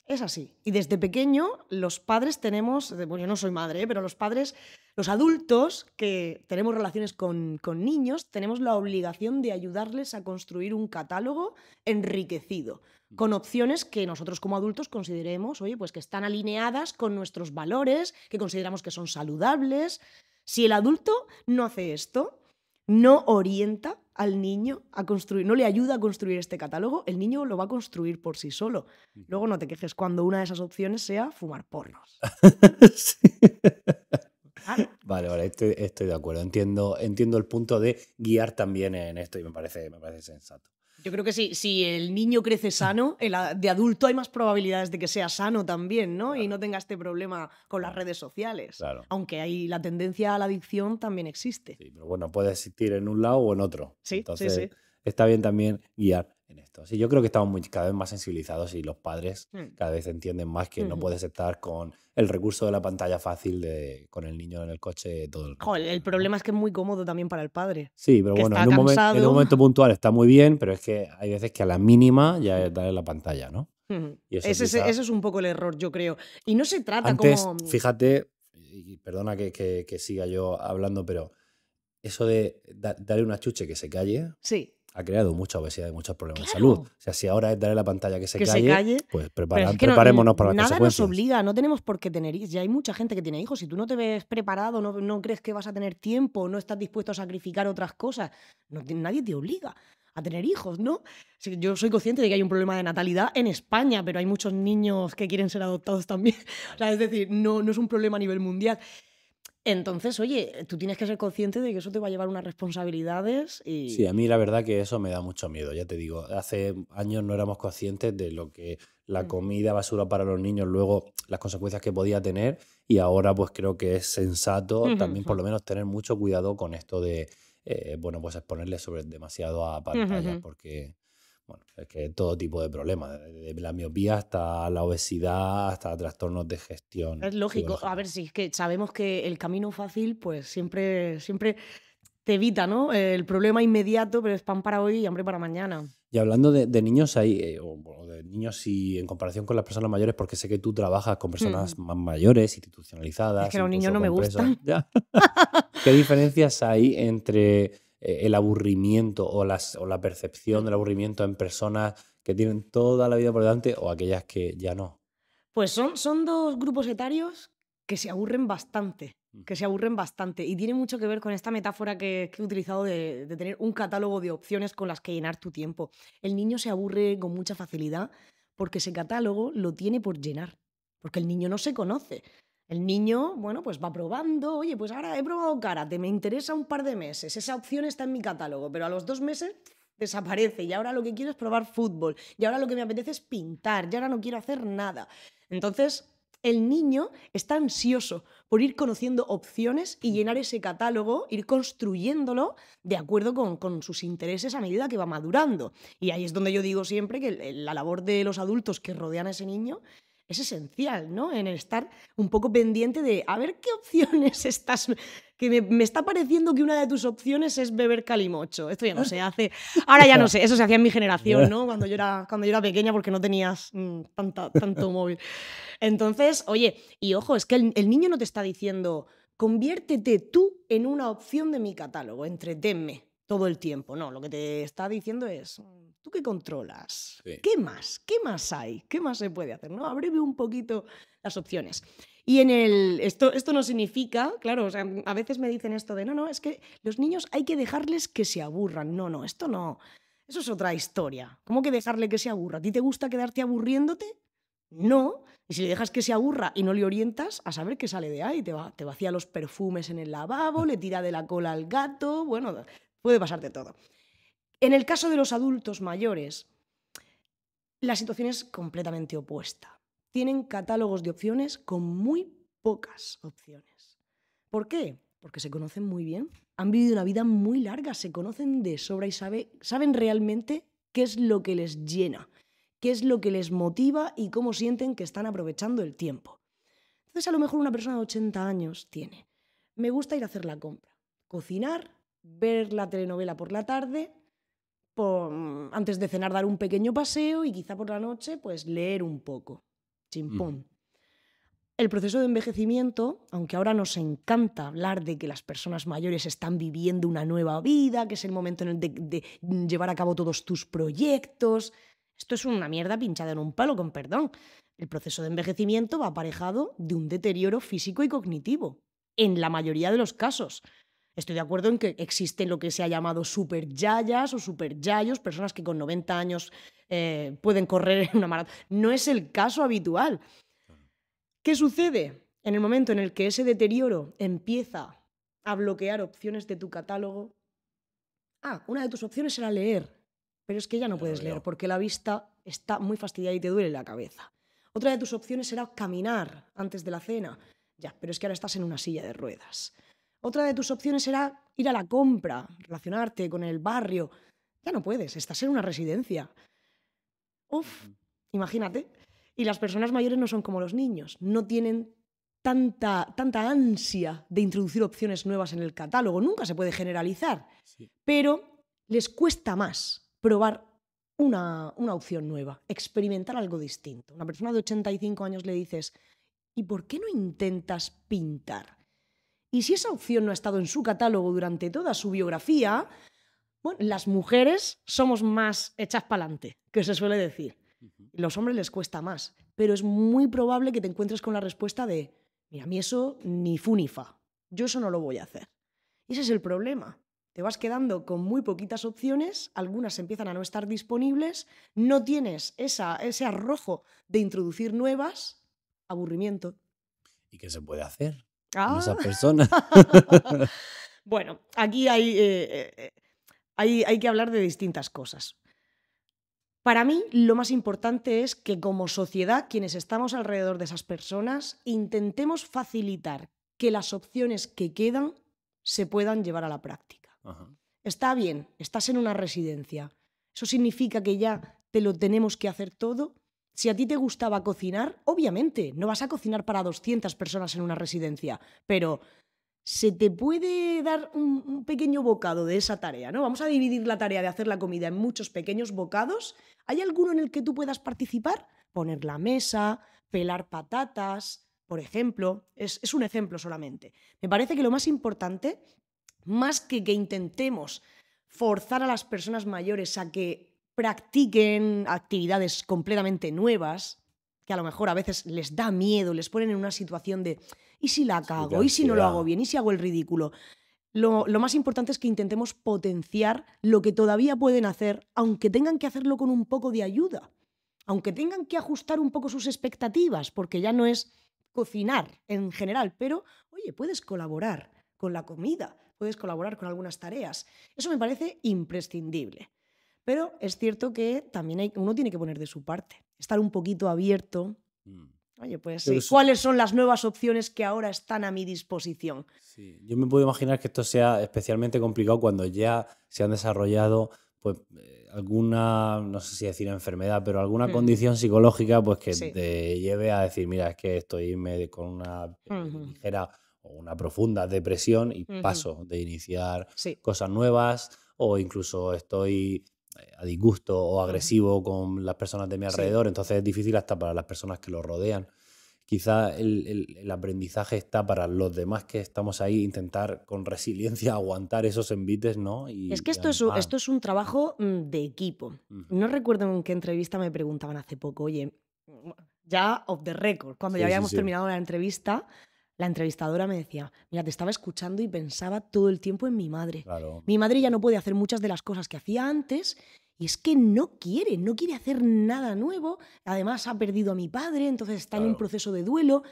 A: Es así. Y desde pequeño los padres tenemos, bueno, yo no soy madre, pero los padres, los adultos que tenemos relaciones con niños, tenemos la obligación de ayudarles a construir un catálogo enriquecido, con opciones que nosotros como adultos consideremos, oye, pues que están alineadas con nuestros valores, que consideramos que son saludables. Si el adulto no hace esto, no orienta al niño a construir, no le ayuda a construir este catálogo, el niño lo va a construir por sí solo. Luego no te quejes cuando una de esas opciones sea fumar porros.
B: Sí.
A: Claro.
B: Vale, estoy de acuerdo. Entiendo el punto de guiar también en esto y me parece sensato.
A: Yo creo que si el niño crece sano, de adulto hay más probabilidades de que sea sano también, ¿no?
B: Claro.
A: Y no tenga este problema con las redes sociales.
B: Claro.
A: Aunque la tendencia a la adicción también existe.
B: Sí, pero bueno, puede existir en un lado o en otro.
A: Sí,
B: Entonces,
A: sí.
B: está bien también guiar en esto. Sí, yo creo que estamos cada vez más sensibilizados y los padres cada vez entienden más que no puedes estar con el recurso de la pantalla fácil con el niño en el coche todo el rato.
A: Joder, el problema es que es muy cómodo también para el padre.
B: Sí, pero
A: que
B: bueno,
A: está
B: en un
A: cansado.
B: momento puntual está muy bien, pero es que hay veces que a la mínima ya es darle la pantalla, ¿no? Y eso
A: Ese es un poco el error, yo creo. Y no se trata
B: antes,
A: como...
B: fíjate, y perdona que siga yo hablando, pero eso de darle una chuche que se calle
A: Sí.
B: ha creado mucha obesidad y muchos problemas de
A: Claro.
B: salud. O sea, si ahora es darle la pantalla que se calle, pues
A: Pero es que
B: preparémonos para las
A: nada
B: consecuencias.
A: nos obliga, no tenemos por qué tener hijos. Ya hay mucha gente que tiene hijos. Si tú no te ves preparado, no crees que vas a tener tiempo, no estás dispuesto a sacrificar otras cosas, nadie te obliga a tener hijos, ¿no? Yo soy consciente de que hay un problema de natalidad en España, pero hay muchos niños que quieren ser adoptados también. O sea, es decir, no es un problema a nivel mundial. Entonces, oye, tú tienes que ser consciente de que eso te va a llevar unas responsabilidades y...
B: Sí, a mí la verdad que eso me da mucho miedo, ya te digo. Hace años no éramos conscientes de lo que la comida basura para los niños, luego las consecuencias que podía tener, y ahora pues creo que es sensato también por lo menos tener mucho cuidado con esto de, bueno, pues exponerle demasiado a pantallas, porque... Bueno, es que todo tipo de problemas, desde la miopía hasta la obesidad, hasta trastornos de gestión.
A: Es lógico. A ver, si es que sabemos que el camino fácil, pues siempre te evita, ¿no? El problema inmediato, pero es pan para hoy y hambre para mañana.
B: Y hablando de niños ahí, o de niños y en comparación con las personas mayores, porque sé que tú trabajas con personas más mayores, institucionalizadas.
A: Es que los
B: incluso
A: niños no me
B: con presos.
A: gustan.
B: Ya. ¿Qué diferencias hay entre el aburrimiento o la percepción del aburrimiento en personas que tienen toda la vida por delante o aquellas que ya no?
A: Pues son dos grupos etarios que se aburren bastante. Y tiene mucho que ver con esta metáfora que he utilizado de tener un catálogo de opciones con las que llenar tu tiempo. El niño se aburre con mucha facilidad porque ese catálogo lo tiene por llenar, porque el niño no se conoce. El niño, bueno, pues va probando, oye, pues ahora he probado karate, me interesa un par de meses, esa opción está en mi catálogo, pero a los 2 meses desaparece y ahora lo que quiero es probar fútbol y ahora lo que me apetece es pintar y ahora no quiero hacer nada. Entonces, el niño está ansioso por ir conociendo opciones y llenar ese catálogo, ir construyéndolo de acuerdo con sus intereses a medida que va madurando. Y ahí es donde yo digo siempre que la labor de los adultos que rodean a ese niño es esencial, ¿no? En estar un poco pendiente de a ver qué opciones estás... Que me está pareciendo que una de tus opciones es beber calimocho. Esto ya no se hace. Ahora ya no sé, eso se hacía en mi generación, ¿no? Cuando yo era pequeña porque no tenías tanto móvil. Entonces, oye, y ojo, es que el niño no te está diciendo conviértete tú en una opción de mi catálogo, entretenme todo el tiempo. No, lo que te está diciendo es, ¿tú qué controlas?
B: Sí.
A: ¿Qué más? ¿Qué más hay? ¿Qué más se puede hacer? ¿No? Abreve un poquito las opciones. Y esto no significa, claro, o sea, a veces me dicen esto de, no, es que los niños hay que dejarles que se aburran. No, esto no. Eso es otra historia. ¿Cómo que dejarle que se aburra? ¿A ti te gusta quedarte aburriéndote? No. Y si le dejas que se aburra y no le orientas, a saber qué sale de ahí. Te vacía los perfumes en el lavabo, le tira de la cola al gato. Bueno, puede pasarte todo. En el caso de los adultos mayores, la situación es completamente opuesta. Tienen catálogos de opciones con muy pocas opciones. ¿Por qué? Porque se conocen muy bien. Han vivido una vida muy larga, se conocen de sobra y saben realmente qué es lo que les llena, qué es lo que les motiva y cómo sienten que están aprovechando el tiempo. Entonces, a lo mejor una persona de 80 años tiene, me gusta ir a hacer la compra, cocinar, ver la telenovela por la tarde, antes de cenar dar un pequeño paseo y quizá por la noche pues leer un poco. Chimpón. El proceso de envejecimiento, aunque ahora nos encanta hablar de que las personas mayores están viviendo una nueva vida, que es el momento en el de llevar a cabo todos tus proyectos, esto es una mierda pinchada en un palo, con perdón. El proceso de envejecimiento va aparejado de un deterioro físico y cognitivo, en la mayoría de los casos. Estoy de acuerdo en que existen lo que se ha llamado superyayas o superyayos, personas que con 90 años pueden correr en una maratón. No es el caso habitual. ¿Qué sucede? En el momento en el que ese deterioro empieza a bloquear opciones de tu catálogo, una de tus opciones era leer, pero es que ya no puedes leer porque la vista está muy fastidiada y te duele la cabeza. Otra de tus opciones era caminar antes de la cena, ya, pero es que ahora estás en una silla de ruedas. Otra de tus opciones era ir a la compra, relacionarte con el barrio. Ya no puedes, estás en una residencia. Imagínate. Y las personas mayores no son como los niños, no tienen tanta ansia de introducir opciones nuevas en el catálogo. Nunca se puede generalizar, sí, pero les cuesta más probar una opción nueva, experimentar algo distinto. Una persona de 85 años le dices, ¿y por qué no intentas pintar? Y si esa opción no ha estado en su catálogo durante toda su biografía, bueno, las mujeres somos más hechas pa'lante, que se suele decir. Los hombres les cuesta más, pero es muy probable que te encuentres con la respuesta de, mira, a mí eso ni fu ni fa, yo eso no lo voy a hacer. Y ese es el problema. Te vas quedando con muy poquitas opciones, algunas empiezan a no estar disponibles, no tienes ese arrojo de introducir nuevas, aburrimiento.
B: ¿Y qué se puede hacer con esas personas?
A: Bueno, aquí hay que hablar de distintas cosas. Para mí, lo más importante es que como sociedad, quienes estamos alrededor de esas personas, intentemos facilitar que las opciones que quedan se puedan llevar a la práctica. Ajá. Está bien, estás en una residencia. ¿Eso significa que ya te lo tenemos que hacer todo? Si a ti te gustaba cocinar, obviamente, no vas a cocinar para 200 personas en una residencia, pero se te puede dar un pequeño bocado de esa tarea, ¿no? Vamos a dividir la tarea de hacer la comida en muchos pequeños bocados. ¿Hay alguno en el que tú puedas participar? Poner la mesa, pelar patatas, por ejemplo. Es un ejemplo solamente. Me parece que lo más importante, más que intentemos forzar a las personas mayores a que practiquen actividades completamente nuevas, que a lo mejor a veces les da miedo, les ponen en una situación de ¿y si la cago? ¿Y si no lo hago bien? ¿Y si hago el ridículo? Lo más importante es que intentemos potenciar lo que todavía pueden hacer, aunque tengan que hacerlo con un poco de ayuda, aunque tengan que ajustar un poco sus expectativas, porque ya no es cocinar en general, pero, oye, puedes colaborar con la comida, puedes colaborar con algunas tareas. Eso me parece imprescindible. Pero es cierto que también uno tiene que poner de su parte, estar un poquito abierto. Oye, pues sí, ¿cuáles son las nuevas opciones que ahora están a mi disposición?
B: Sí, yo me puedo imaginar que esto sea especialmente complicado cuando ya se han desarrollado pues, alguna, no sé si decir enfermedad, pero alguna condición psicológica pues, que sí, te lleve a decir, mira, es que estoy con una ligera o una profunda depresión y paso de iniciar cosas nuevas, o incluso estoy a disgusto o agresivo con las personas de mi alrededor, entonces es difícil hasta para las personas que lo rodean. quizá el aprendizaje está para los demás que estamos ahí, intentar con resiliencia aguantar esos envites, ¿no?
A: Es que esto es un trabajo de equipo. No recuerdo en qué entrevista me preguntaban hace poco, oye, ya off the record, cuando ya habíamos terminado la entrevista, la entrevistadora me decía, mira, te estaba escuchando y pensaba todo el tiempo en mi madre.
B: Claro.
A: Mi madre ya no puede hacer muchas de las cosas que hacía antes y es que no quiere hacer nada nuevo. Además ha perdido a mi padre, entonces está en un proceso de duelo.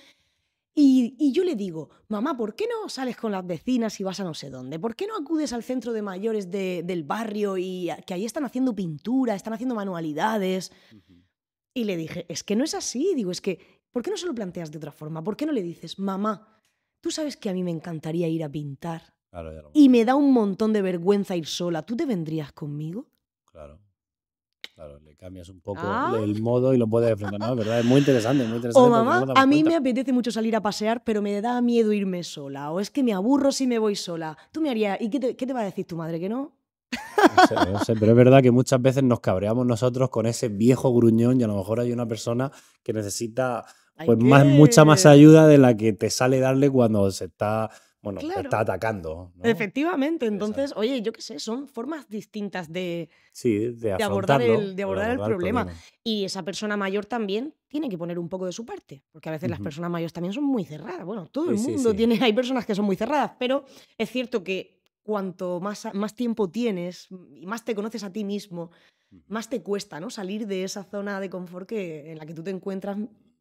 A: Y yo le digo, mamá, ¿por qué no sales con las vecinas y vas a no sé dónde? ¿Por qué no acudes al centro de mayores del barrio y que ahí están haciendo pintura, están haciendo manualidades? Y le dije, es que no es así. Digo, es que, ¿por qué no se lo planteas de otra forma? ¿Por qué no le dices, mamá, tú sabes que a mí me encantaría ir a pintar?
B: Claro,
A: y me da un montón de vergüenza ir sola. ¿Tú te vendrías conmigo?
B: Claro. Claro, le cambias un poco el modo y lo puedes enfrentar. No, ¿verdad? Es muy interesante, muy interesante.
A: O mamá, a mí me apetece mucho salir a pasear, pero me da miedo irme sola. O es que me aburro si me voy sola. ¿Tú me harías? ¿Y qué te va a decir tu madre? ¿Que no?
B: No sé, pero es verdad que muchas veces nos cabreamos nosotros con ese viejo gruñón y a lo mejor hay una persona que necesita pues, mucha más ayuda de la que te sale darle cuando se está... Bueno, te está atacando, ¿no?
A: Efectivamente. Entonces, oye, yo qué sé, son formas distintas de abordar el problema. Y esa persona mayor también tiene que poner un poco de su parte, porque a veces las personas mayores también son muy cerradas. Bueno, todo el mundo tiene... Hay personas que son muy cerradas, pero es cierto que cuanto más tiempo tienes y más te conoces a ti mismo, más te cuesta, ¿no? Salir de esa zona de confort en la que tú te encuentras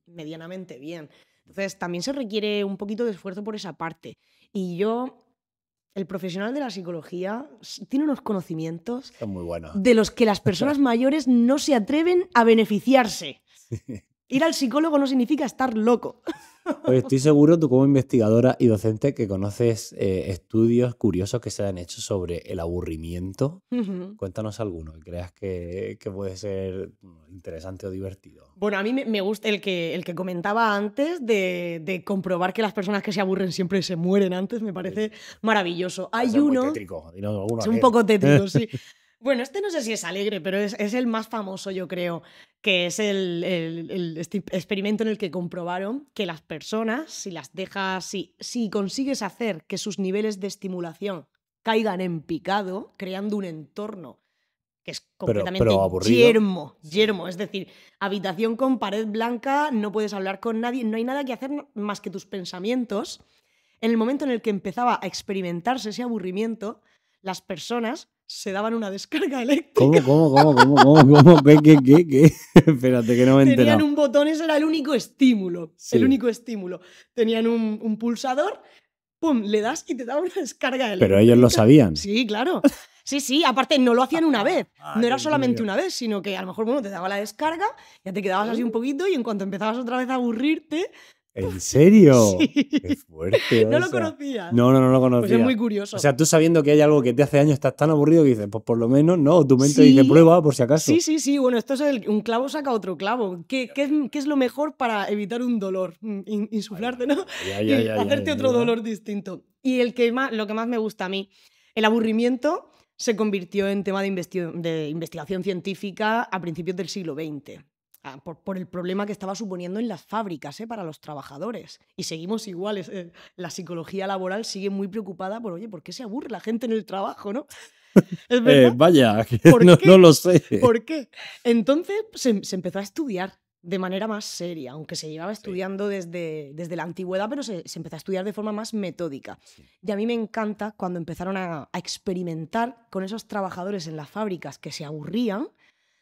A: medianamente bien. Entonces, también se requiere un poquito de esfuerzo por esa parte. Y el profesional de la psicología tiene unos conocimientos
B: muy buenos
A: de los que las personas mayores no se atreven a beneficiarse. Ir al psicólogo no significa estar loco.
B: Pues estoy seguro, tú como investigadora y docente, que conoces estudios curiosos que se han hecho sobre el aburrimiento. Cuéntanos alguno que creas que puede ser interesante o divertido.
A: Bueno, a mí me gusta el que comentaba antes de comprobar que las personas que se aburren siempre se mueren antes, me parece maravilloso. Hay uno...
B: Muy tétrico.
A: Es un poco tétrico, sí. Bueno, este no sé si es alegre, pero es el más famoso, yo creo, que es este experimento en el que comprobaron que las personas, si las dejas, si consigues hacer que sus niveles de estimulación caigan en picado, creando un entorno que es completamente yermo, es decir, habitación con pared blanca, no puedes hablar con nadie, no hay nada que hacer más que tus pensamientos. En el momento en el que empezaba a experimentarse ese aburrimiento, las personas se daban una descarga eléctrica.
B: ¿Cómo? ¿Qué? Espérate, que no me he enterado.
A: Tenían un botón, ese era el único estímulo. Sí. El único estímulo. Tenían un pulsador, pum, le das y te daba una descarga eléctrica.
B: Pero ellos lo sabían.
A: Sí, claro. Sí, aparte no lo hacían una vez. No era solamente una vez, sino que a lo mejor te daba la descarga, ya te quedabas así un poquito y en cuanto empezabas otra vez a aburrirte...
B: ¿En serio?
A: Sí.
B: Qué fuerte.
A: ¿No lo conocías?
B: No lo conocía.
A: Pues es muy curioso.
B: O sea, tú sabiendo que hay algo que te hace daño, estás tan aburrido que dices, pues por lo menos, no, tu mente dice prueba por si acaso.
A: Sí. Bueno, esto es un clavo saca otro clavo. ¿Qué es lo mejor para evitar un dolor? Insuflarte, ¿no? Y hacerte otro dolor distinto. Y lo que más me gusta a mí, el aburrimiento se convirtió en tema de investigación científica a principios del siglo XX. Por el problema que estaba suponiendo en las fábricas para los trabajadores. Y seguimos iguales. La psicología laboral sigue muy preocupada ¿por qué se aburre la gente en el trabajo, no? ¿Es verdad?
B: Vaya, no lo sé.
A: ¿Por qué? Entonces se empezó a estudiar de manera más seria, aunque se llevaba estudiando desde la antigüedad, pero se empezó a estudiar de forma más metódica. Sí. Y a mí me encanta cuando empezaron a experimentar con esos trabajadores en las fábricas que se aburrían,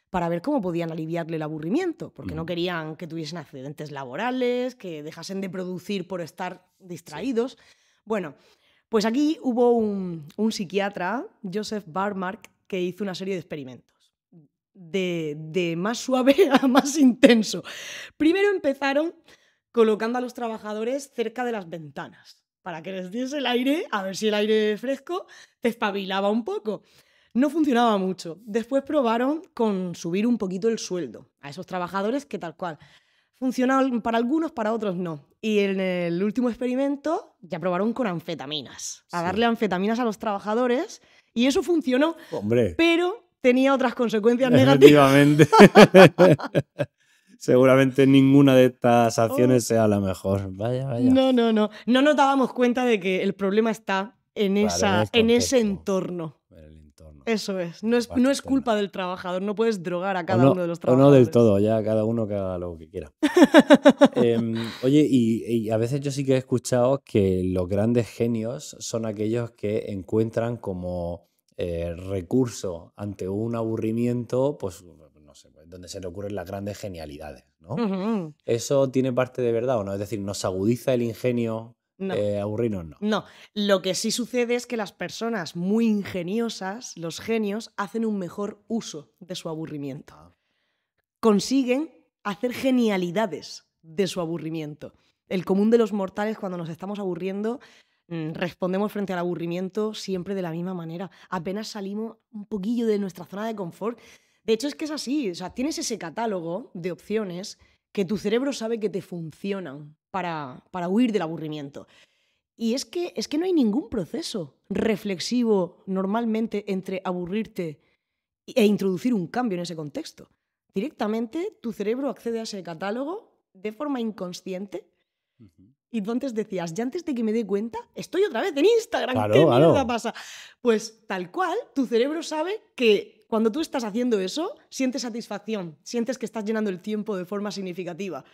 A: para ver cómo podían aliviarle el aburrimiento, porque no querían que tuviesen accidentes laborales, que dejasen de producir por estar distraídos. Bueno, pues aquí hubo un psiquiatra, Joseph Barmark, que hizo una serie de experimentos, de más suave a más intenso. Primero empezaron colocando a los trabajadores cerca de las ventanas, para que les diese el aire, a ver si el aire fresco te espabilaba un poco. No funcionaba mucho. Después probaron con subir un poquito el sueldo a esos trabajadores que tal cual. Funcionaba para algunos, para otros no. Y en el último experimento ya probaron con anfetaminas. A darle anfetaminas a los trabajadores y eso funcionó.
B: Hombre.
A: Pero tenía otras consecuencias negativas.
B: Efectivamente. Seguramente ninguna de estas acciones sea la mejor. Vaya, vaya.
A: No, no, no. No nos dábamos cuenta de que el problema está en,
B: Claro,
A: en ese
B: contexto,
A: entorno.
B: en el entorno.
A: Eso es.
B: La
A: No es
B: parte externa.
A: culpa del trabajador. No puedes drogar a
B: O
A: cada
B: no,
A: uno de los
B: o no
A: trabajadores.
B: del todo, ya cada uno que haga lo que quiera. Oye, y a veces yo sí que he escuchado que los grandes genios son aquellos que encuentran como recurso ante un aburrimiento, pues no sé, pues, donde se le ocurren las grandes genialidades, ¿no?
A: Ujú.
B: ¿Eso tiene parte de verdad o no? Es decir, ¿nos agudiza el ingenio
A: No.
B: aburrirnos? No.
A: No, lo que sí sucede es que las personas muy ingeniosas, los genios, hacen un mejor uso de su aburrimiento.
B: Ah,
A: Consiguen hacer genialidades de su aburrimiento. El común de los mortales, cuando nos estamos aburriendo, respondemos frente al aburrimiento siempre de la misma manera. Apenas salimos un poquillo de nuestra zona de confort. De hecho, es que es así. O sea, tienes ese catálogo de opciones que tu cerebro sabe que te funcionan para huir del aburrimiento. Y es que no hay ningún proceso reflexivo normalmente entre aburrirte e introducir un cambio en ese contexto. Directamente tu cerebro accede a ese catálogo de forma inconsciente
B: ujú.
A: y tú antes decías, ya antes de que me dé cuenta, estoy otra vez en Instagram.
B: Claro,
A: ¿Qué
B: claro.
A: mierda pasa? Pues tal cual, tu cerebro sabe que cuando tú estás haciendo eso, sientes satisfacción, sientes que estás llenando el tiempo de forma significativa.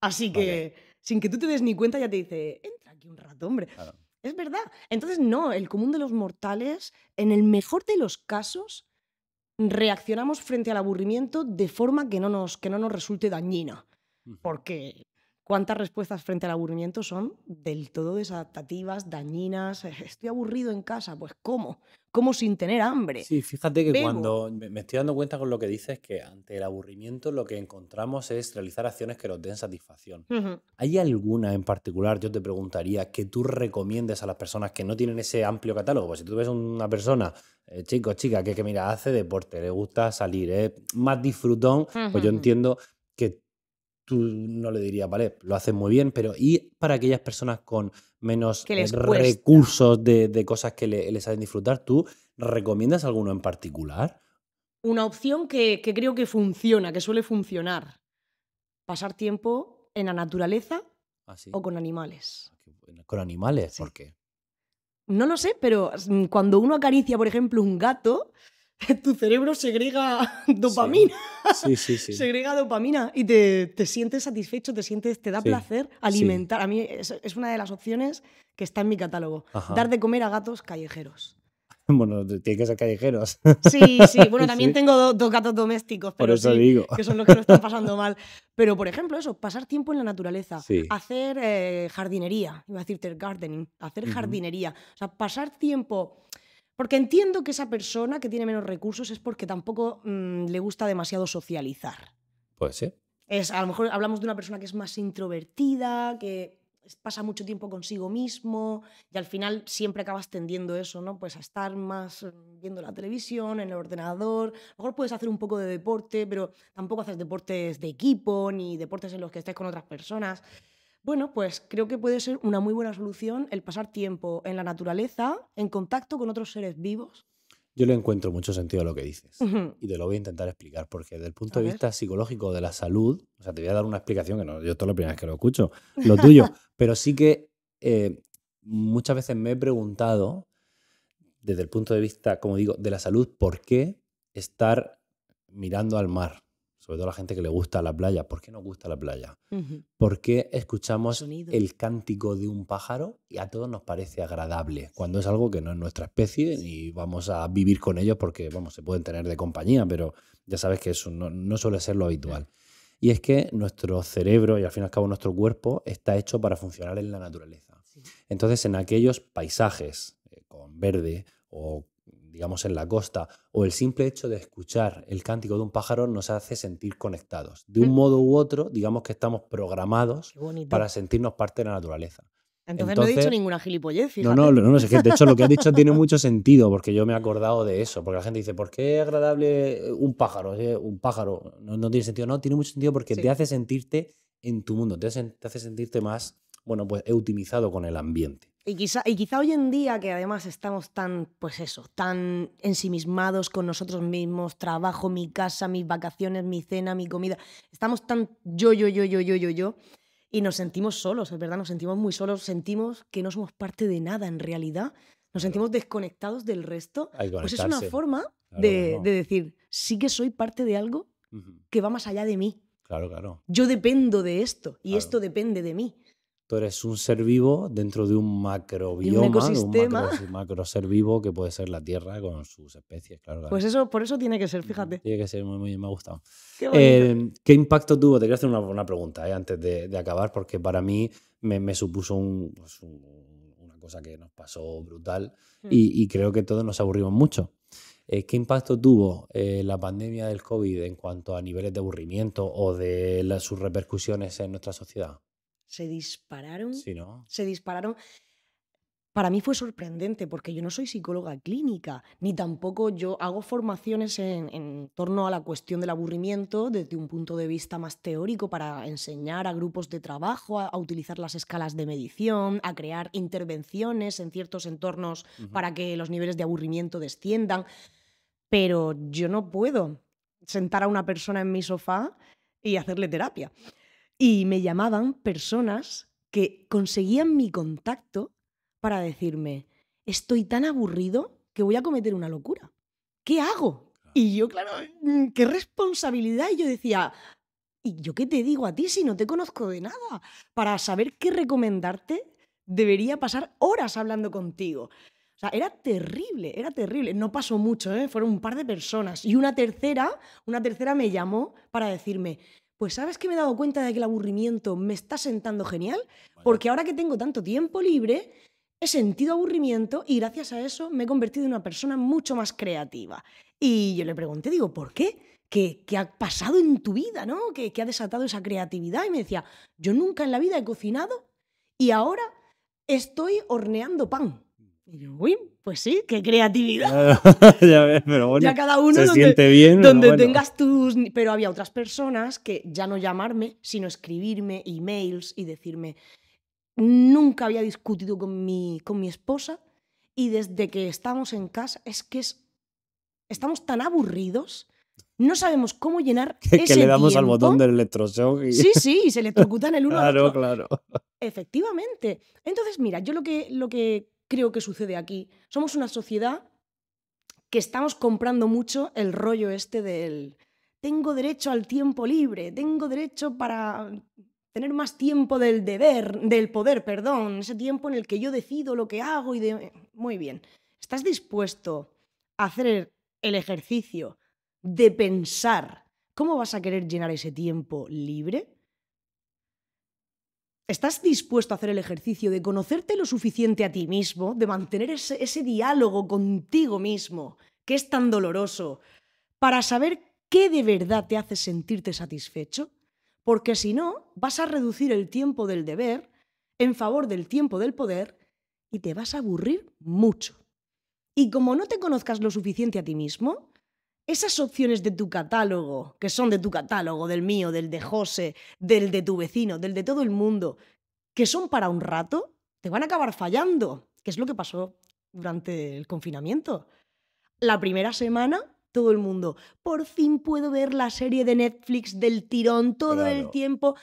A: Así que, sin que tú te des ni cuenta, ya te dice, entra aquí un rato, hombre.
B: Claro.
A: Es verdad. Entonces, no, el común de los mortales, en el mejor de los casos, reaccionamos frente al aburrimiento de forma que no nos resulte dañina.
B: Ujú.
A: Porque cuántas respuestas frente al aburrimiento son del todo desadaptativas, dañinas. Estoy aburrido en casa, pues ¿cómo? ¿Cómo sin tener hambre?
B: Sí, fíjate que
A: Bebo.
B: cuando me estoy dando cuenta con lo que dices, que ante el aburrimiento lo que encontramos es realizar acciones que nos den satisfacción.
A: Ujú.
B: ¿Hay alguna en particular, yo te preguntaría, que tú recomiendes a las personas que no tienen ese amplio catálogo? Pues si tú ves una persona, chico, chica, que mira, hace deporte, le gusta salir, es más disfrutón, pues yo
A: Ujú.
B: entiendo que tú no le dirías, vale, lo haces muy bien, pero ¿y para aquellas personas con menos
A: Que les cuesta.
B: recursos de cosas que les saben disfrutar, tú recomiendas alguno en particular?
A: Una opción que creo que funciona, que suele funcionar. Pasar tiempo en la naturaleza
B: ¿Ah, sí?
A: o con animales.
B: Qué bueno. ¿Con animales?
A: Sí.
B: ¿Por qué?
A: No lo sé, pero cuando uno acaricia, por ejemplo, un gato, tu cerebro segrega dopamina.
B: Sí, sí, sí.
A: Segrega dopamina y te sientes satisfecho, te da
B: Sí,
A: placer alimentar. A mí es una de las opciones que está en mi catálogo.
B: Ajá.
A: Dar de comer a gatos callejeros.
B: Bueno, tiene que ser callejeros.
A: Sí, sí. Bueno, también
B: Sí.
A: tengo dos gatos domésticos,
B: Por
A: pero
B: eso
A: sí,
B: digo.
A: que son los que lo están pasando mal. Pero, por ejemplo, eso, pasar tiempo en la naturaleza,
B: Sí.
A: hacer jardinería, iba a decirte gardening, hacer
B: Ujú.
A: jardinería. O sea, pasar tiempo. Porque entiendo que esa persona que tiene menos recursos es porque tampoco le gusta demasiado socializar.
B: Puede ser.
A: A lo mejor hablamos de una persona que es más introvertida, que pasa mucho tiempo consigo mismo y al final siempre acabas tendiendo eso, ¿no? Pues a estar más viendo la televisión, en el ordenador. A lo mejor puedes hacer un poco de deporte, pero tampoco haces deportes de equipo ni deportes en los que estés con otras personas. Bueno, pues creo que puede ser una muy buena solución el pasar tiempo en la naturaleza, en contacto con otros seres vivos.
B: Yo le encuentro mucho sentido a lo que dices
A: Ujú.
B: y te lo voy a intentar explicar porque desde el punto
A: A
B: de
A: ver.
B: vista psicológico de la salud, o sea, te voy a dar una explicación que no, yo esto es la primera vez que lo escucho, lo tuyo, pero sí que muchas veces me he preguntado desde el punto de vista, como digo, de la salud, ¿por qué estar mirando al mar? Sobre todo a la gente que le gusta la playa. ¿Por qué nos gusta la playa?
A: Ujú.
B: ¿Por qué escuchamos
A: Sonido.
B: el cántico de un pájaro y a todos nos parece agradable? Cuando es algo que no es nuestra especie y vamos a vivir con ellos porque, vamos, se pueden tener de compañía, pero ya sabes que eso no suele ser lo habitual. Y es que nuestro cerebro y al fin y al cabo nuestro cuerpo está hecho para funcionar en la naturaleza.
A: Sí.
B: Entonces, en aquellos paisajes con verde o digamos en la costa, o el simple hecho de escuchar el cántico de un pájaro nos hace sentir conectados. De un modo u otro, digamos que estamos programados
A: Qué bonito.
B: para sentirnos parte de la naturaleza.
A: Entonces no he dicho ninguna gilipollez, fíjate.
B: No, es que de hecho lo que has dicho tiene mucho sentido, porque yo me he acordado de eso, porque la gente dice, ¿por qué es agradable un pájaro? Un pájaro no tiene sentido, no, tiene mucho sentido porque
A: Sí.
B: te hace sentirte en tu mundo, te hace sentirte más bueno, pues he utilizado con el ambiente.
A: Y quizá hoy en día, que además estamos tan, pues eso, tan ensimismados con nosotros mismos, trabajo, mi casa, mis vacaciones, mi cena, mi comida, estamos tan yo, y nos sentimos solos, es verdad, nos sentimos muy solos, sentimos que no somos parte de nada en realidad, nos sentimos desconectados del resto.
B: Hay que
A: Pues es una
B: conectarse.
A: forma
B: Claro,
A: de
B: claro.
A: decir, sí que soy parte de algo
B: Ujú.
A: que va más allá de mí.
B: Claro, claro.
A: Yo dependo de esto y
B: Claro.
A: esto depende de mí.
B: Tú eres un ser vivo dentro de un macrobioma, de un
A: ecosistema.
B: macro ser vivo que puede ser la Tierra con sus especies, claro, claro.
A: Pues eso, por eso tiene que ser, fíjate.
B: Tiene que ser muy, me ha gustado.
A: Qué bonito.
B: ¿Qué impacto tuvo? Te quiero hacer una pregunta antes de acabar, porque para mí me supuso una cosa que nos pasó brutal y creo que todos nos aburrimos mucho. ¿Qué impacto tuvo la pandemia del COVID en cuanto a niveles de aburrimiento o de sus repercusiones en nuestra sociedad?
A: Se dispararon.
B: Sí, ¿no?
A: Se dispararon. Para mí fue sorprendente porque yo no soy psicóloga clínica, ni tampoco yo hago formaciones en torno a la cuestión del aburrimiento desde un punto de vista más teórico para enseñar a grupos de trabajo a utilizar las escalas de medición, a crear intervenciones en ciertos entornos para que los niveles de aburrimiento desciendan. Pero yo no puedo sentar a una persona en mi sofá y hacerle terapia. Y me llamaban personas que conseguían mi contacto para decirme, estoy tan aburrido que voy a cometer una locura. ¿Qué hago? Y yo, claro, qué responsabilidad. Y yo decía, ¿y yo qué te digo a ti si no te conozco de nada? Para saber qué recomendarte, debería pasar horas hablando contigo. O sea, era terrible, era terrible. No pasó mucho, ¿eh? Fueron un par de personas. Y una tercera me llamó para decirme, pues ¿sabes que me he dado cuenta de que el aburrimiento me está sentando genial? Porque ahora que tengo tanto tiempo libre, he sentido aburrimiento y gracias a eso me he convertido en una persona mucho más creativa. Y yo le pregunté, digo, ¿por qué? ¿Qué ha pasado en tu vida, ¿no? ¿Qué ha desatado esa creatividad? Y me decía, yo nunca en la vida he cocinado y ahora estoy horneando pan. Y yo, uy, pues sí, qué creatividad.
B: Ya ves, pero bueno,
A: Ya cada uno
B: se
A: donde,
B: siente bien.
A: donde
B: Bueno.
A: tengas tus... Pero había otras personas que ya no llamarme, sino escribirme emails y decirme, nunca había discutido con mi esposa y desde que estamos en casa estamos tan aburridos, no sabemos cómo llenar ese
B: que le damos
A: tiempo.
B: al botón del electroshock. Y...
A: Sí, y se electrocutan el uno al otro.
B: Claro.
A: Efectivamente. Entonces, mira, yo lo que creo que sucede aquí, somos una sociedad que estamos comprando mucho el rollo este del tengo derecho al tiempo libre, tengo derecho para tener más tiempo del poder, ese tiempo en el que yo decido lo que hago Muy bien. ¿Estás dispuesto a hacer el ejercicio de pensar cómo vas a querer llenar ese tiempo libre? ¿Estás dispuesto a hacer el ejercicio de conocerte lo suficiente a ti mismo, de mantener ese diálogo contigo mismo, que es tan doloroso, para saber qué de verdad te hace sentirte satisfecho? Porque si no, vas a reducir el tiempo del deber en favor del tiempo del poder y te vas a aburrir mucho. Y como no te conozcas lo suficiente a ti mismo, esas opciones de tu catálogo, que son de tu catálogo, del mío, del de José, del de tu vecino, del de todo el mundo, que son para un rato, te van a acabar fallando, que es lo que pasó durante el confinamiento. La primera semana, todo el mundo, por fin puedo ver la serie de Netflix del tirón todo el tiempo.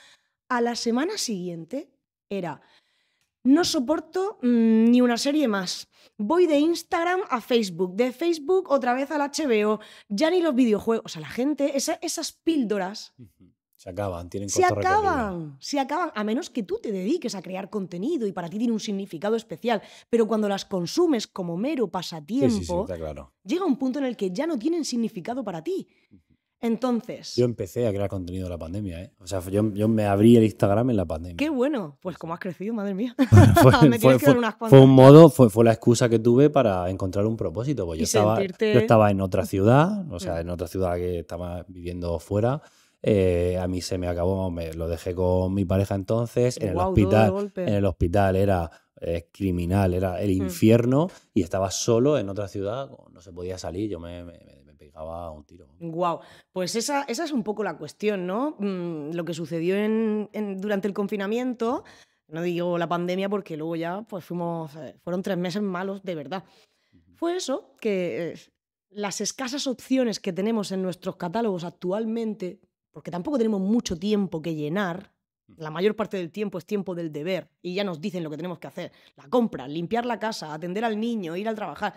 A: A la semana siguiente era, no soporto ni una serie más. Voy de Instagram a Facebook, de Facebook otra vez al HBO, ya ni los videojuegos. O sea, la gente, esas píldoras...
B: Se acaban, tienen
A: Se
B: corto
A: acaban, a menos que tú te dediques a crear contenido y para ti tiene un significado especial. Pero cuando las consumes como mero pasatiempo,
B: Sí, está claro.
A: Llega un punto en el que ya no tienen significado para ti. Entonces...
B: Yo empecé a crear contenido en la pandemia, ¿eh? O sea, yo me abrí el Instagram en la pandemia.
A: ¡Qué bueno! Pues como has crecido, madre mía.
B: Fue un modo, fue la excusa que tuve para encontrar un propósito. Pues yo estaba en otra ciudad, o sea, en otra ciudad que estaba viviendo fuera. A mí se me acabó, lo dejé con mi pareja entonces, en el hospital era criminal, era el infierno y estaba solo en otra ciudad, no se podía salir, yo me pegaba un tiro.
A: Guau, pues esa es un poco la cuestión, ¿no? Lo que sucedió durante el confinamiento No digo la pandemia porque luego ya pues fueron 3 meses malos de verdad. Fue eso, que las escasas opciones que tenemos en nuestros catálogos actualmente, porque tampoco tenemos mucho tiempo que llenar, la mayor parte del tiempo es tiempo del deber y ya nos dicen lo que tenemos que hacer. La compra, limpiar la casa, atender al niño, ir al trabajar.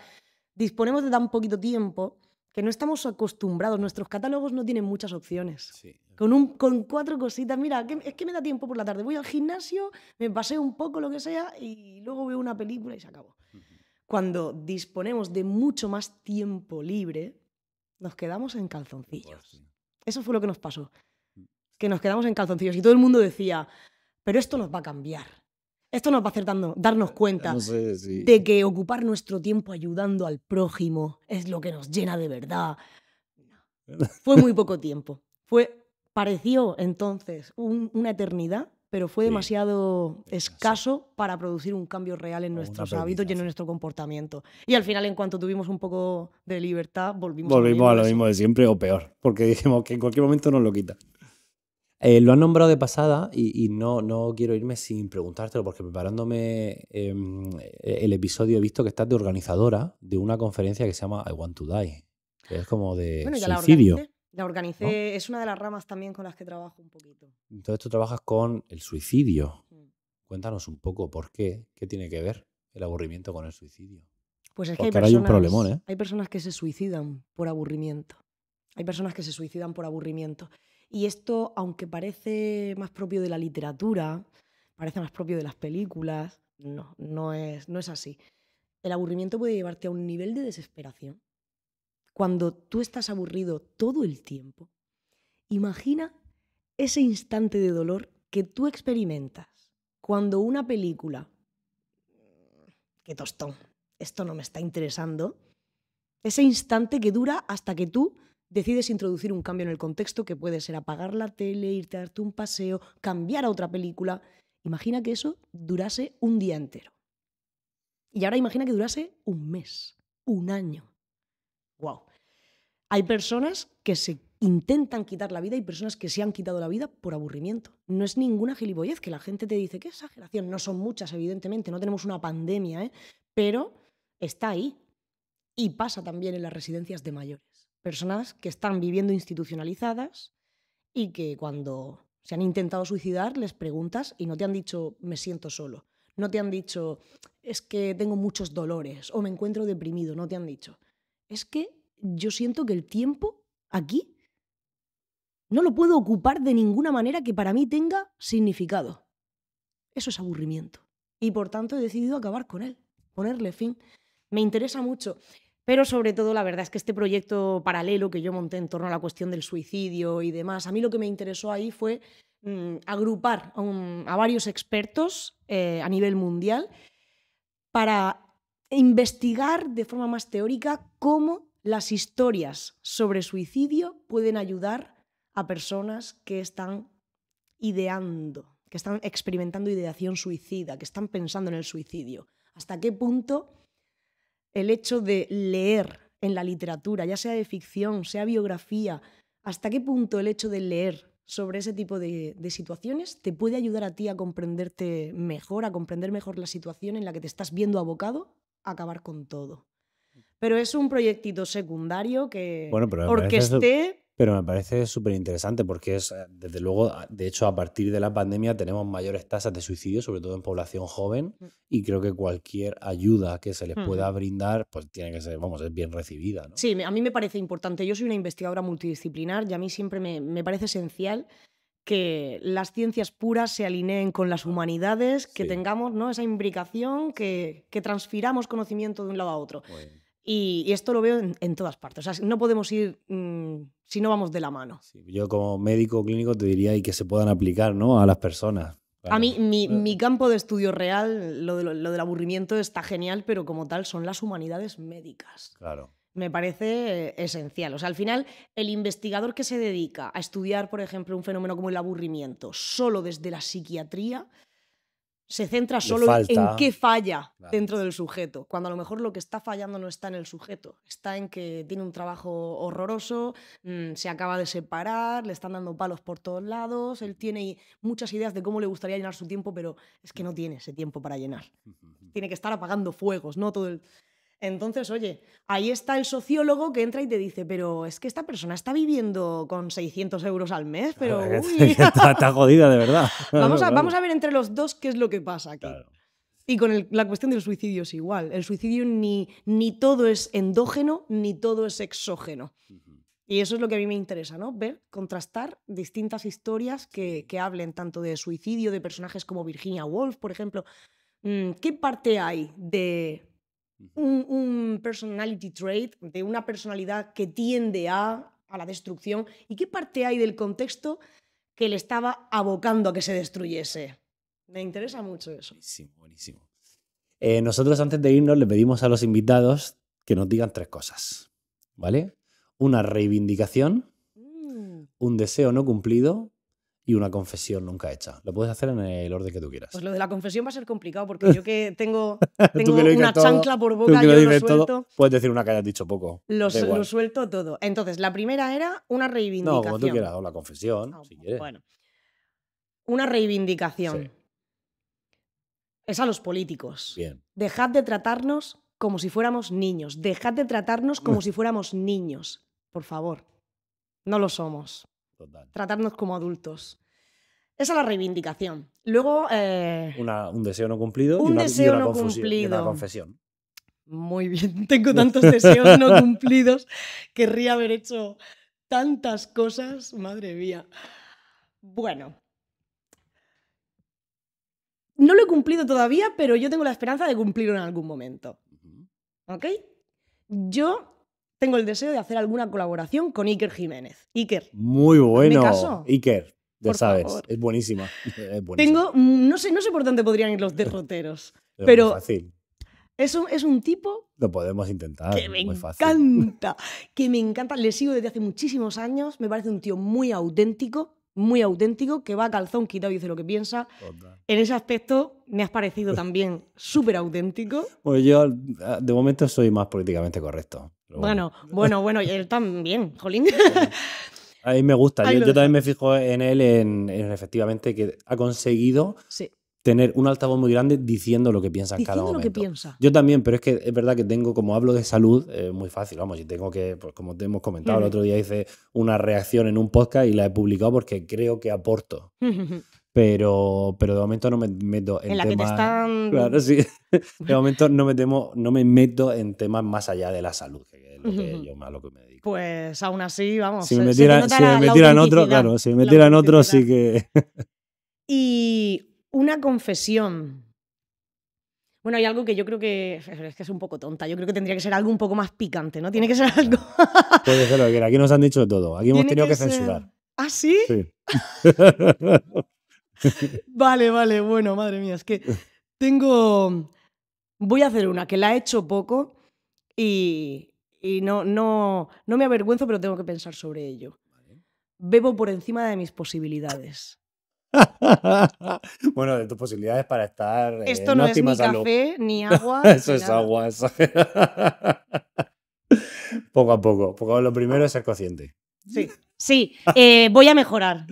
A: Disponemos de tan poquito tiempo que no estamos acostumbrados. Nuestros catálogos no tienen muchas opciones.
B: Sí.
A: Con 4 cositas, mira, es que me da tiempo por la tarde. Voy al gimnasio, me paseo un poco, lo que sea, y luego veo una película y se acabó. Cuando disponemos de mucho más tiempo libre, nos quedamos en calzoncillos. Eso fue lo que nos pasó. Que nos quedamos en calzoncillos y todo el mundo decía, pero esto nos va a cambiar. Esto nos va a hacer darnos cuenta de que ocupar nuestro tiempo ayudando al prójimo es lo que nos llena de verdad. No. Fue muy poco tiempo. Pareció entonces una eternidad, pero fue demasiado escaso para producir un cambio real en nuestros hábitos y en nuestro comportamiento. Y al final, en cuanto tuvimos un poco de libertad, volvimos
B: a lo mismo de siempre o peor, porque dijimos que en cualquier momento nos lo quita. Lo han nombrado de pasada y no quiero irme sin preguntártelo, porque preparándome el episodio he visto que estás de organizadora de una conferencia que se llama I Want to Die, que es como de suicidio.
A: La organicé, ¿no? Es una de las ramas también con las que trabajo un poquito.
B: Entonces tú trabajas con el suicidio. Cuéntanos un poco por qué tiene que ver el aburrimiento con el suicidio.
A: Pues es que
B: hay un problemón, ¿eh?
A: Hay personas que se suicidan por aburrimiento. Hay personas que se suicidan por aburrimiento. Y esto, aunque parece más propio de la literatura, parece más propio de las películas, no es así. El aburrimiento puede llevarte a un nivel de desesperación. Cuando tú estás aburrido todo el tiempo, imagina ese instante de dolor que tú experimentas cuando una película, qué tostón, esto no me está interesando, ese instante que dura hasta que tú decides introducir un cambio en el contexto, que puede ser apagar la tele, irte a darte un paseo, cambiar a otra película. Imagina que eso durase un día entero. Y ahora imagina que durase un mes, un año. ¡Wow! Hay personas que se intentan quitar la vida y personas que se han quitado la vida por aburrimiento. No es ninguna gilipollez que la gente te dice, qué exageración. No son muchas, evidentemente, no tenemos una pandemia, pero está ahí. Y pasa también en las residencias de mayores. Personas que están viviendo institucionalizadas y que cuando se han intentado suicidar les preguntas y no te han dicho, me siento solo. No te han dicho, es que tengo muchos dolores o me encuentro deprimido. No te han dicho, es que yo siento que el tiempo aquí no lo puedo ocupar de ninguna manera que para mí tenga significado. Eso es aburrimiento. Y por tanto he decidido acabar con él, ponerle fin. Me interesa mucho. Pero sobre todo la verdad es que este proyecto paralelo que yo monté en torno a la cuestión del suicidio y demás, a mí lo que me interesó ahí fue agrupar a varios expertos a nivel mundial para investigar de forma más teórica cómo las historias sobre suicidio pueden ayudar a personas que están ideando, que están experimentando ideación suicida, que están pensando en el suicidio. ¿Hasta qué punto el hecho de leer en la literatura, ya sea de ficción, sea biografía, hasta qué punto el hecho de leer sobre ese tipo de situaciones te puede ayudar a ti a comprenderte mejor, a comprender mejor la situación en la que te estás viendo abocado a acabar con todo? Pero es un proyectito secundario que orquesté.
B: Pero me parece súper interesante porque es, desde luego, de hecho, a partir de la pandemia tenemos mayores tasas de suicidio, sobre todo en población joven, y creo que cualquier ayuda que se les pueda brindar, pues tiene que ser, es bien recibida, ¿no?
A: Sí, a mí me parece importante. Yo soy una investigadora multidisciplinar y a mí siempre me parece esencial que las ciencias puras se alineen con las humanidades, que tengamos, ¿no?, esa imbricación, que transfiramos conocimiento de un lado a otro. Y esto lo veo en todas partes. O sea, no podemos ir si no vamos de la mano.
B: Sí, yo como médico clínico te diría y que se puedan aplicar, ¿no?, a las personas.
A: Claro. A mí, mi campo de estudio real, lo del aburrimiento está genial, pero como tal son las humanidades médicas.
B: Claro.
A: Me parece esencial. O sea, al final, el investigador que se dedica a estudiar, por ejemplo, un fenómeno como el aburrimiento, solo desde la psiquiatría, se centra solo
B: falta.
A: en qué falla
B: Claro.
A: dentro del sujeto, cuando a lo mejor lo que está fallando no está en el sujeto, está en que tiene un trabajo horroroso, se acaba de separar, le están dando palos por todos lados, él tiene muchas ideas de cómo le gustaría llenar su tiempo, pero es que no tiene ese tiempo para llenar. Tiene que estar apagando fuegos, ¿no? Todo el... Entonces, oye, ahí está el sociólogo que entra y te dice, pero es que esta persona está viviendo con 600 euros al mes, pero... uy".
B: Está jodida, de verdad.
A: Vamos
B: Claro.
A: a ver entre los dos qué es lo que pasa aquí.
B: Claro.
A: Y con la cuestión del suicidio es igual. El suicidio ni todo es endógeno, ni todo es exógeno. Y eso es lo que a mí me interesa, ¿no? Ver, contrastar distintas historias que hablen tanto de suicidio, de personajes como Virginia Woolf, por ejemplo. ¿Qué parte hay de un personality trait, de una personalidad que tiende a la destrucción? ¿Y qué parte hay del contexto que le estaba abocando a que se destruyese? Me interesa mucho eso.
B: Buenísimo, buenísimo. Nosotros antes de irnos le pedimos a los invitados que nos digan 3 cosas, ¿vale? Una reivindicación, un deseo no cumplido y una confesión nunca hecha. Lo puedes hacer en el orden que tú quieras.
A: Pues lo de la confesión va a ser complicado porque yo que tengo
B: Tú que lo dices
A: una
B: todo,
A: chancla por
B: tú
A: boca,
B: que lo
A: yo lo
B: dices todo,
A: suelto.
B: puedes decir una que hayas dicho poco.
A: Lo
B: Da igual.
A: suelto todo. Entonces, la primera era una
B: No,
A: reivindicación.
B: como tú quieras, o la confesión,
A: Ah,
B: si quieres.
A: Bueno, una reivindicación.
B: Sí.
A: Es a los políticos.
B: Bien.
A: Dejad de tratarnos como si fuéramos niños. Dejad de tratarnos como si fuéramos niños. Por favor. No lo somos.
B: Total.
A: Tratarnos como adultos. Esa es la reivindicación. Luego,
B: Un deseo no cumplido
A: Un
B: y una,
A: deseo
B: y una
A: no
B: confusión, y una
A: cumplido.
B: confesión.
A: muy bien, tengo tantos deseos no cumplidos. Querría haber hecho tantas cosas. Madre mía. Bueno. No lo he cumplido todavía, pero yo tengo la esperanza de cumplirlo en algún momento. ¿Ok? Yo tengo el deseo de hacer alguna colaboración con Iker Jiménez. Iker,
B: Muy bueno.
A: caso?
B: Iker, ya
A: Por
B: sabes,
A: favor.
B: es buenísima. Es buenísima.
A: tengo, no sé por dónde podrían ir los derroteros,
B: Es
A: pero
B: muy fácil.
A: es un tipo
B: Lo podemos intentar.
A: que me
B: muy fácil.
A: encanta, le sigo desde hace muchísimos años, me parece un tío muy auténtico, que va a calzón quitado y dice lo que piensa.
B: Total.
A: En ese aspecto me has parecido también súper auténtico.
B: Pues yo, de momento, soy más políticamente correcto. Pero
A: Bueno, y él también, jolín.
B: A mí me gusta.
A: Ahí
B: Yo,
A: lo
B: yo también
A: dejo.
B: me fijo en él, en efectivamente que ha conseguido
A: Sí,
B: tener un altavoz muy grande diciendo lo que piensa en cada
A: diciendo lo que
B: momento.
A: piensa.
B: Yo también, pero es que es verdad que tengo, como hablo de salud, muy fácil, vamos, y tengo que, pues como te hemos comentado, el otro día hice una reacción en un podcast y la he publicado porque creo que aporto. Pero de momento no me meto en
A: En la que te
B: temas...
A: están...
B: Claro, sí. De momento no me meto en temas más allá de la salud, que es lo que yo a lo que me dedico.
A: Pues aún así, vamos.
B: Si me
A: se te
B: metiera,
A: nota
B: si me
A: la
B: metiera en otro,
A: autenticidad,
B: claro, si me
A: la
B: metiera en otro sí
A: autenticidad.
B: que...
A: Y una confesión. Bueno, hay algo que yo creo que es un poco tonta. Yo creo que tendría que ser algo un poco más picante, ¿no? Tiene que ser algo.
B: Puede ser lo que quiera. Aquí nos han dicho de todo. Aquí hemos
A: Tiene
B: tenido que
A: ser-
B: censurar.
A: ¿Ah, sí?
B: Sí.
A: Vale, bueno, madre mía, es que tengo... Voy a hacer una que la he hecho poco y no me avergüenzo, pero tengo que pensar sobre ello. Bebo por encima de mis posibilidades.
B: Bueno, de tus posibilidades para estar
A: Esto
B: en
A: no es
B: óptima
A: ni
B: salud.
A: café, ni agua.
B: Eso
A: ni
B: es
A: nada.
B: agua. Eso. Poco a poco. Lo primero es ser consciente.
A: Sí, voy a mejorar.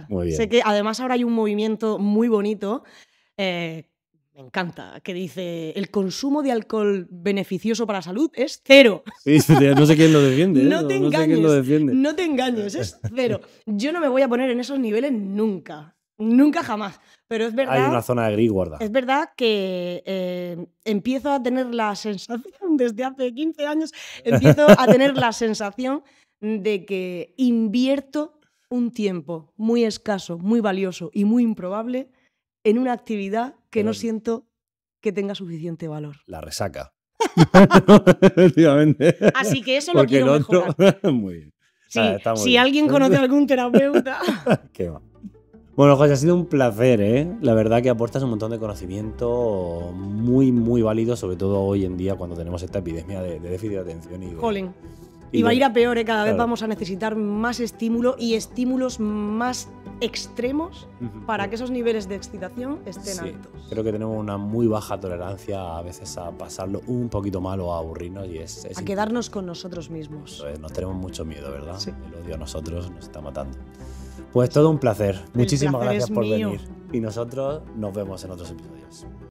B: Muy bien.
A: Sé que además ahora hay un movimiento muy bonito, me encanta, que dice el consumo de alcohol beneficioso para la salud es cero.
B: Sí, no sé quién lo defiende.
A: No
B: eso,
A: te
B: no sé quién lo
A: engañes,
B: defiende.
A: no te engañes, es cero. Yo no me voy a poner en esos niveles nunca, jamás. Pero es verdad,
B: Hay una zona de gris guarda.
A: es verdad que empiezo a tener la sensación, desde hace 15 años, empiezo a tener la sensación de que invierto un tiempo muy escaso, muy valioso y muy improbable en una actividad que no siento que tenga suficiente valor.
B: La resaca. Efectivamente.
A: Así que eso lo
B: Porque
A: quiero
B: el otro...
A: mejorar.
B: Muy bien.
A: Sí,
B: Está muy
A: si
B: bien.
A: alguien conoce a algún terapeuta...
B: Qué va. Bueno, José, ha sido un placer, ¿eh? La verdad que aportas un montón de conocimiento muy, muy válido, sobre todo hoy en día cuando tenemos esta epidemia de déficit de atención y de,
A: Jolín. Y va a ir a peor, ¿eh? Cada vez
B: Claro.
A: vamos a necesitar más estímulo y estímulos más extremos para que esos niveles de excitación estén
B: Sí,
A: altos.
B: creo que tenemos una muy baja tolerancia a veces a pasarlo un poquito mal o a aburrirnos y es
A: A quedarnos con nosotros mismos.
B: Eso es, nos tenemos mucho miedo, ¿verdad?
A: Sí.
B: El odio a nosotros nos está matando. Pues todo un placer. Muchísimas
A: placer
B: gracias
A: es
B: por
A: mío.
B: venir. Y nosotros nos vemos en otros episodios.